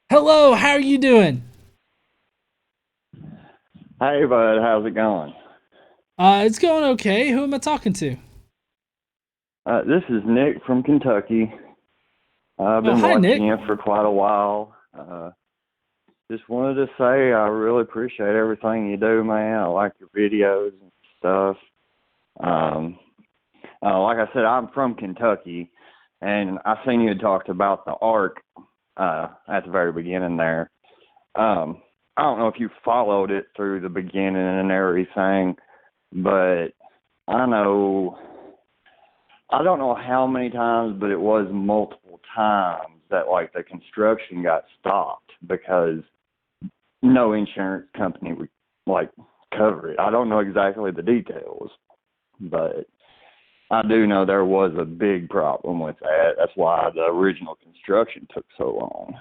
Hello, how are you doing? Hey, bud, how's it going? It's going okay. Who am I talking to? This is Nick from Kentucky. I've been watching you for quite a while. Just wanted to say I really appreciate everything you do, man. I like your videos and stuff. Like I said, I'm from Kentucky, and I seen you had talked about the Ark at the very beginning there. I don't know if you followed it through the beginning and everything, but I don't know how many times, but it was multiple times that like the construction got stopped because no insurance company would like cover it. I don't know exactly the details, but I do know there was a big problem with that. That's why the original construction took so long.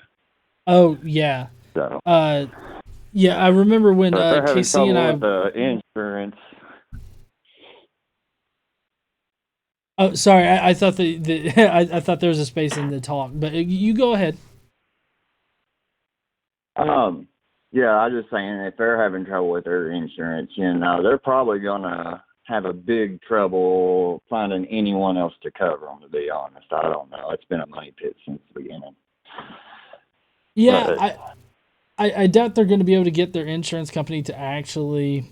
Oh yeah. So yeah, I remember when Casey and I with the insurance. Oh, sorry. I thought I thought there was a space in the talk, but you go ahead. Yeah, I was just saying if they're having trouble with their insurance, they're probably gonna have a big trouble finding anyone else to cover them. To be honest, I don't know. It's been a money pit since the beginning. Yeah, I doubt they're going to be able to get their insurance company to actually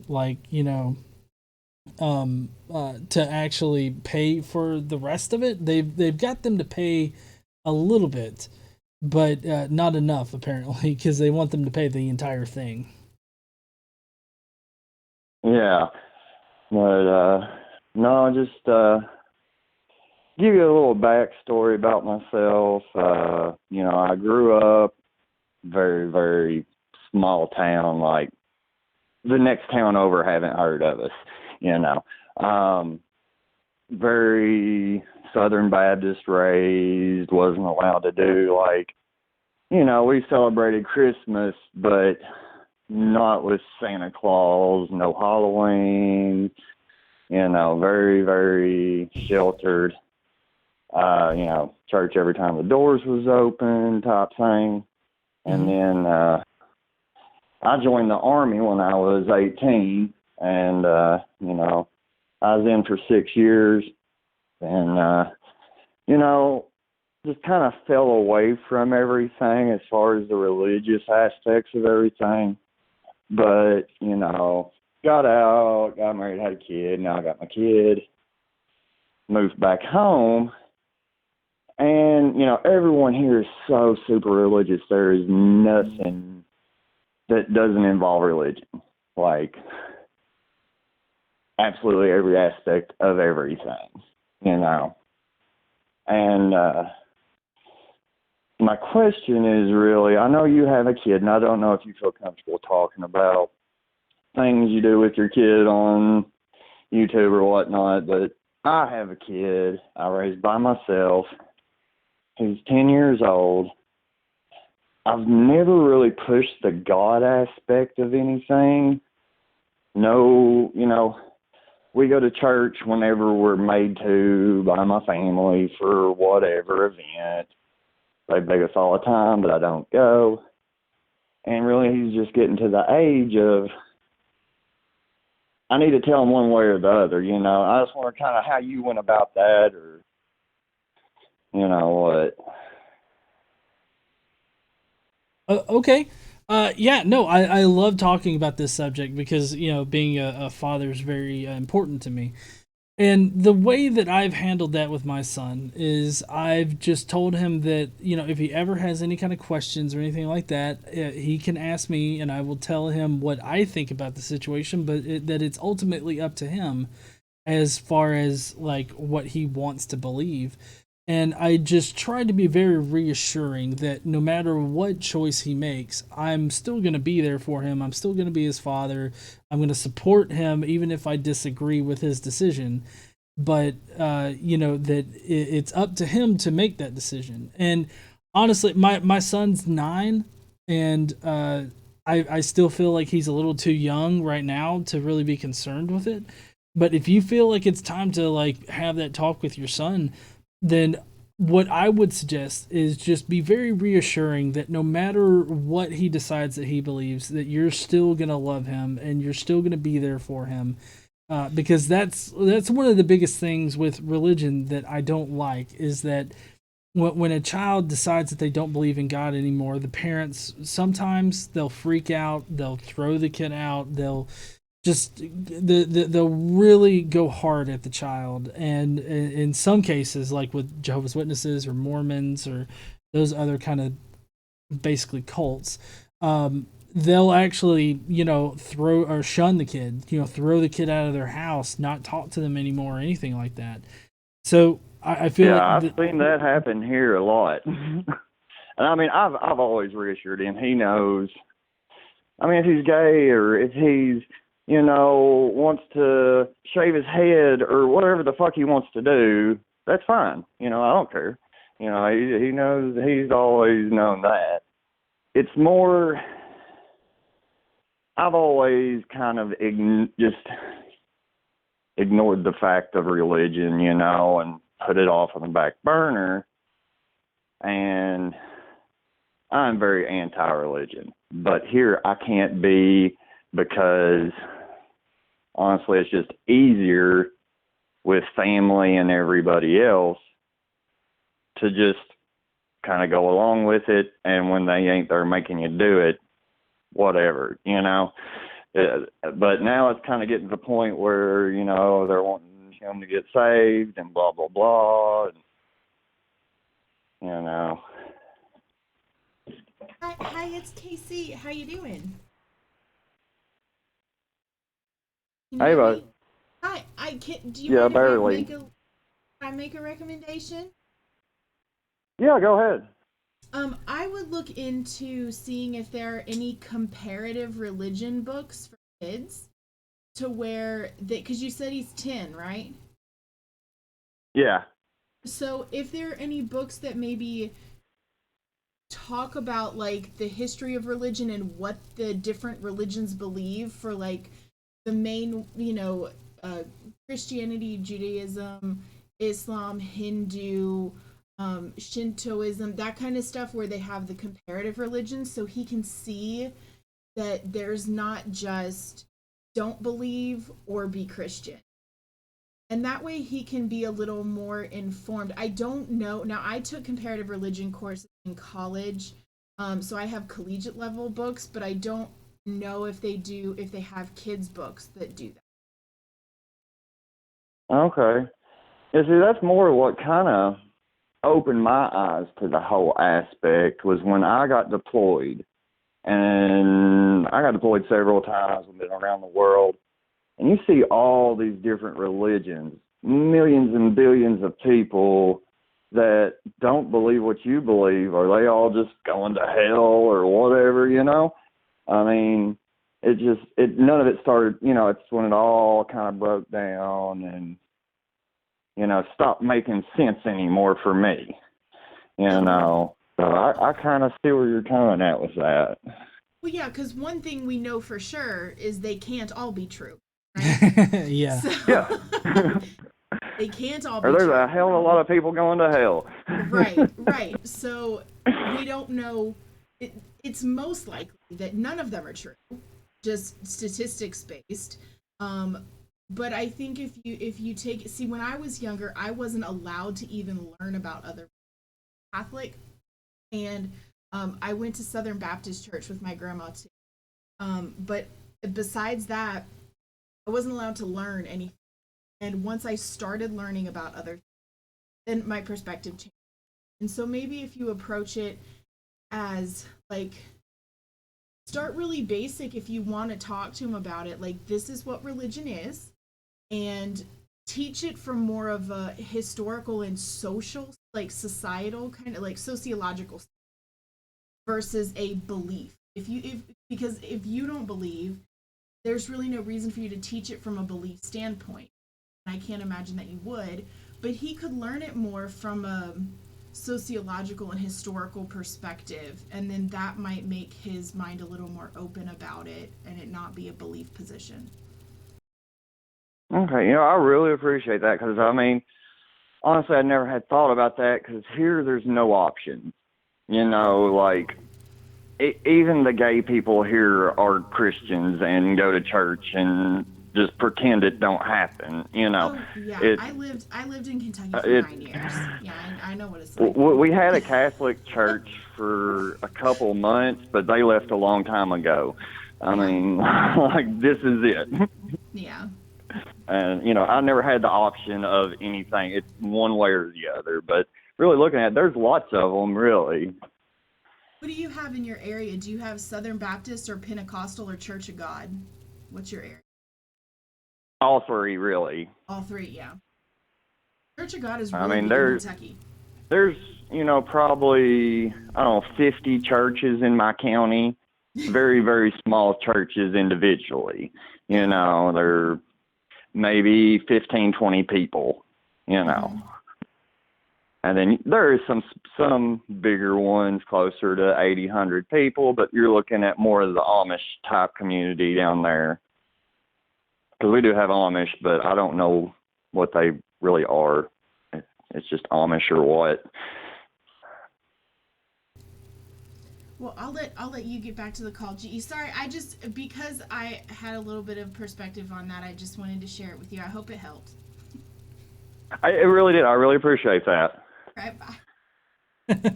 to actually pay for the rest of it. They've got them to pay a little bit, but not enough apparently, because they want them to pay the entire thing. Yeah. But no, just give you a little backstory about myself. I grew up very, very small town, like the next town over haven't heard of us, very Southern Baptist raised, wasn't allowed to do we celebrated Christmas, but not with Santa Claus, no Halloween, very, very sheltered. Church every time the doors was open type thing. And then I joined the Army when I was 18, and, I was in for 6 years, and, just kind of fell away from everything as far as the religious aspects of everything. But, got out, got married, had a kid, now I got my kid, moved back home. And, everyone here is so super religious. There is nothing that doesn't involve religion. Absolutely every aspect of everything, And my question is really, I know you have a kid, and I don't know if you feel comfortable talking about things you do with your kid on YouTube or whatnot, but I have a kid I raised by myself. He's 10 years old. I've never really pushed the God aspect of anything. No, we go to church whenever we're made to by my family for whatever event. They beg us all the time, but I don't go. And really, he's just getting to the age of, I need to tell him one way or the other, I just wonder kind of how you went about that, or, what. Okay. I love talking about this subject because, being a father is very important to me. And the way that I've handled that with my son is I've just told him that, if he ever has any kind of questions or anything like that, he can ask me and I will tell him what I think about the situation, but that it's ultimately up to him as far as what he wants to believe. And I just try to be very reassuring that no matter what choice he makes, I'm still going to be there for him. I'm still going to be his father. I'm going to support him even if I disagree with his decision. But, that it's up to him to make that decision. And honestly, my son's 9, and I still feel like he's a little too young right now to really be concerned with it. But if you feel like it's time to have that talk with your son, then what I would suggest is just be very reassuring that no matter what he decides that he believes, that you're still going to love him and you're still going to be there for him. Because that's one of the biggest things with religion that I don't like, is that when a child decides that they don't believe in God anymore, the parents, sometimes they'll freak out, they'll throw the kid out, they'll they'll really go hard at the child. And in some cases, like with Jehovah's Witnesses or Mormons or those other kind of basically cults, they'll actually, throw or shun the kid, throw the kid out of their house, not talk to them anymore or anything like that. So I feel I've seen that happen here a lot. And I mean, I've always reassured him. He knows. I mean, if he's gay or if he's, wants to shave his head or whatever the fuck he wants to do, that's fine. I don't care. He knows, he's always known that. It's more, I've always kind of just ignored the fact of religion, and put it off on the back burner. And I'm very anti-religion. But here I can't be, because honestly, it's just easier with family and everybody else to just kind of go along with it. And when they ain't there making you do it, whatever, But now it's kind of getting to the point where, they're wanting him to get saved and blah, blah, blah. And, Hi, it's Casey. How you doing? Can you Hey, hear bud. me? Hi, I can. Do you Yeah, mind if barely. can I make a recommendation? Yeah, go ahead. I would look into seeing if there are any comparative religion books for kids to where they, because you said he's 10, right? Yeah. So if there are any books that maybe talk about like the history of religion and what the different religions believe for like the main, Christianity, Judaism, Islam, Hindu, Shintoism, that kind of stuff where they have the comparative religions, so he can see that there's not just don't believe or be Christian. And that way he can be a little more informed. I don't know. Now, I took comparative religion courses in college, so I have collegiate level books, but I don't know if they have kids books that do that. Okay. Yeah, see, that's more what kind of opened my eyes to the whole aspect was when I got deployed. And I got deployed several times. I've been around the world. And you see all these different religions, millions and billions of people that don't believe what you believe. Are they all just going to hell or whatever, you know? I mean, none of it started, it's when it all kind of broke down and, stopped making sense anymore for me, So I kind of see where you're coming at with that. Well, yeah, because one thing we know for sure is they can't all be true. Yeah. So, Yeah. they can't all be Or there's true. a hell of a lot of people going to hell. Right. So we don't know. It's most likely that none of them are true, just statistics based. But I think if you see, when I was younger, I wasn't allowed to even learn about other Catholic, and I went to Southern Baptist Church with my grandma too. But besides that, I wasn't allowed to learn anything. And once I started learning about other things, then my perspective changed. And so maybe if you approach it as like, start really basic if you want to talk to them about it. Like, this is what religion is, and teach it from more of a historical and social, like societal kind of like sociological versus a belief. Because if you don't believe, there's really no reason for you to teach it from a belief standpoint. And I can't imagine that you would, but he could learn it more from a sociological and historical perspective, and then that might make his mind a little more open about it and it not be a belief position. Okay, I really appreciate that because, honestly, I never had thought about that because here there's no option. Like, even the gay people here are Christians and go to church and just pretend it don't happen, Oh, yeah, I lived in Kentucky for 9 years. Yeah, I know what it's like. We had a Catholic church for a couple months, but they left a long time ago. Like, this is it. Yeah. And, I never had the option of anything. It's one way or the other. But really looking at it, there's lots of them, really. What do you have in your area? Do you have Southern Baptist or Pentecostal or Church of God? What's your area? All three, really. All three, yeah. Church of God is really big in Kentucky. There's, probably, 50 churches in my county. Very, very small churches individually. They're maybe 15, 20 people, And then there is some bigger ones closer to 80, 100 people, but you're looking at more of the Amish type community down there. Because we do have Amish, but I don't know what they really are. It's just Amish or what. Well, I'll let you get back to the call, GE. Sorry, because I had a little bit of perspective on that, I just wanted to share it with you. I hope it helped. It really did. I really appreciate that. All right, bye.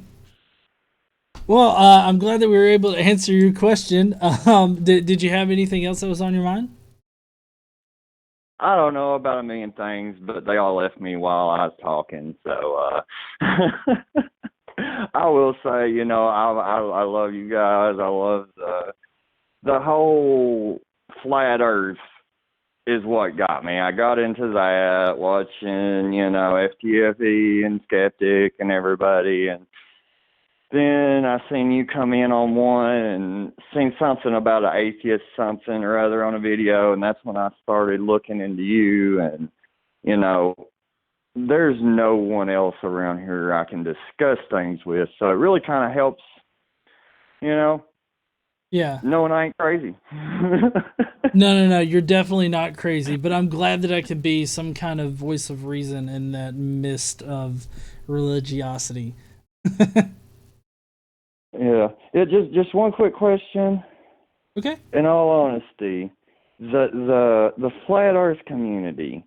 Well, I'm glad that we were able to answer your question. Did you have anything else that was on your mind? I don't know about a million things, but they all left me while I was talking. So I will say, I love you guys. I love the whole flat Earth is what got me. I got into that watching, FTFE and Skeptic and everybody, and then I seen you come in on one and seen something about an atheist something or other on a video, and that's when I started looking into you. And there's no one else around here I can discuss things with, so it really kind of helps, Yeah. knowing I ain't crazy. No, you're definitely not crazy, but I'm glad that I could be some kind of voice of reason in that mist of religiosity. Yeah. Just one quick question. Okay. In all honesty, the flat Earth community,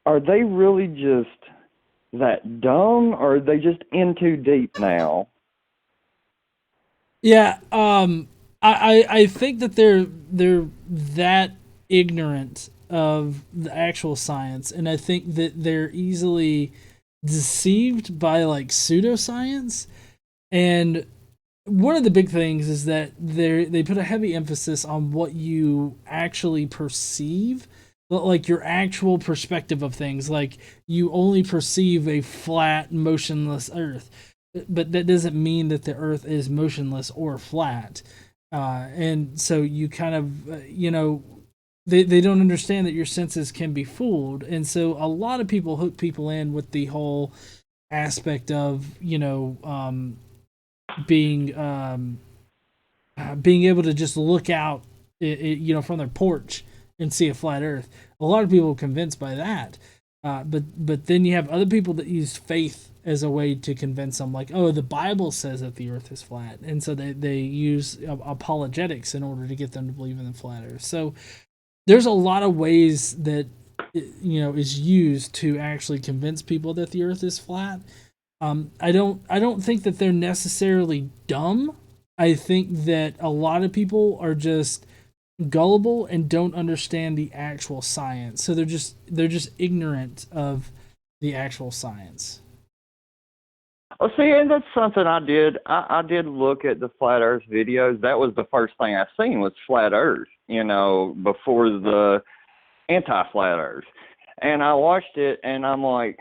are they really just that dumb, or are they just in too deep now? Yeah, I think that they're that ignorant of the actual science, and I think that they're easily deceived by like pseudoscience. And one of the big things is that they put a heavy emphasis on what you actually perceive, like your actual perspective of things. Like you only perceive a flat, motionless Earth, but that doesn't mean that the Earth is motionless or flat. And so you kind of, they don't understand that your senses can be fooled. And so a lot of people hook people in with the whole aspect of, being able to just look out, from their porch and see a flat Earth. A lot of people are convinced by that. But then you have other people that use faith as a way to convince them, like, oh, the Bible says that the Earth is flat, and so they use apologetics in order to get them to believe in the flat Earth. So there's a lot of ways that is used to actually convince people that the Earth is flat. I don't think that they're necessarily dumb. I think that a lot of people are just gullible and don't understand the actual science. So they're just ignorant of the actual science. Oh, see, and that's something I did. I did look at the flat Earth videos. That was the first thing I seen was flat Earth, before the anti-flat Earth. And I watched it, and I'm like,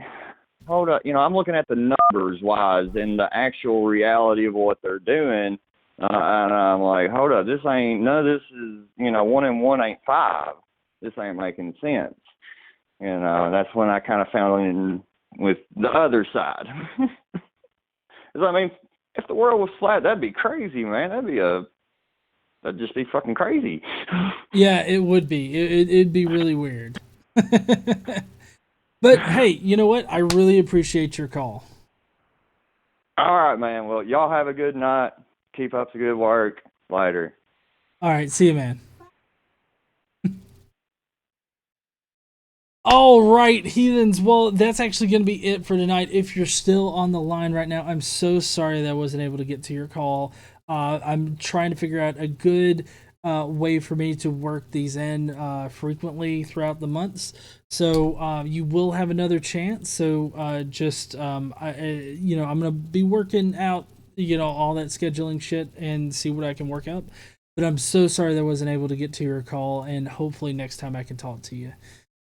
hold up, I'm looking at the numbers wise and the actual reality of what they're doing, and I'm like, hold up, none of this is, 1 and 1 ain't 5. This ain't making sense, and that's when I kind of found in with the other side. I mean, if the world was flat, that'd be crazy, man. That'd just be fucking crazy. Yeah, it would be. It'd be really weird. But hey, you know what? I really appreciate your call. All right, man. Well, y'all have a good night. Keep up the good work. Later. All right, see you, man. All right, Heathens. Well, that's actually going to be it for tonight. If you're still on the line right now, I'm so sorry that I wasn't able to get to your call. I'm trying to figure out a good way for me to work these in frequently throughout the months. So you will have another chance. So I'm going to be working out, all that scheduling shit and see what I can work out. But I'm so sorry that I wasn't able to get to your call, and hopefully next time I can talk to you.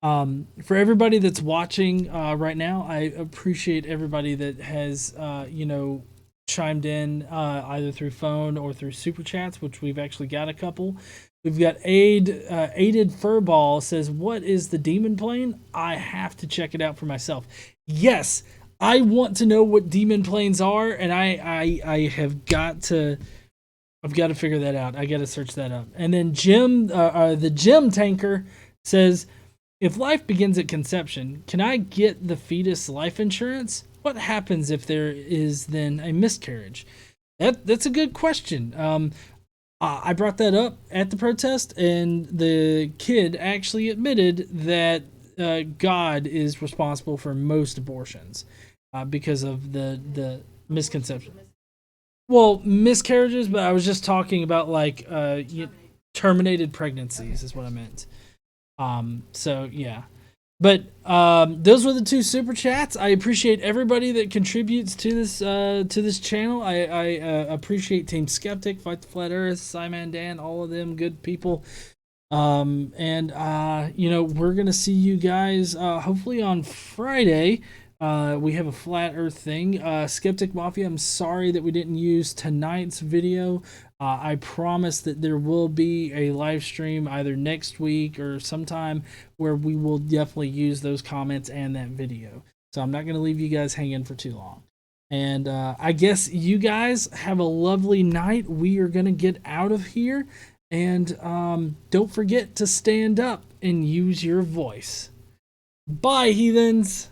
For everybody that's watching right now, I appreciate everybody that has, chimed in either through phone or through super chats, which we've actually got a couple. We've got Aided Furball says, "What is the demon plane? I have to check it out for myself." Yes, I want to know what demon planes are, and I have got to. I've got to figure that out. I got to search that up. And then the Jim Tanker says, "If life begins at conception, can I get the fetus life insurance? What happens if there is then a miscarriage?" That's a good question. I brought that up at the protest, and the kid actually admitted that God is responsible for most abortions because of the misconception. Well, miscarriages, but I was just talking about like terminated pregnancies is what I meant. So yeah. But those were the 2 super chats. I appreciate everybody that contributes to this channel. I appreciate Team Skeptic, Fight the Flat Earth, Simon Dan, all of them good people. We're going to see you guys hopefully on Friday. We have a flat earth thing. Skeptic Mafia, I'm sorry that we didn't use tonight's video. I promise that there will be a live stream either next week or sometime where we will definitely use those comments and that video. So I'm not going to leave you guys hanging for too long. And I guess you guys have a lovely night. We are going to get out of here. And don't forget to stand up and use your voice. Bye, heathens!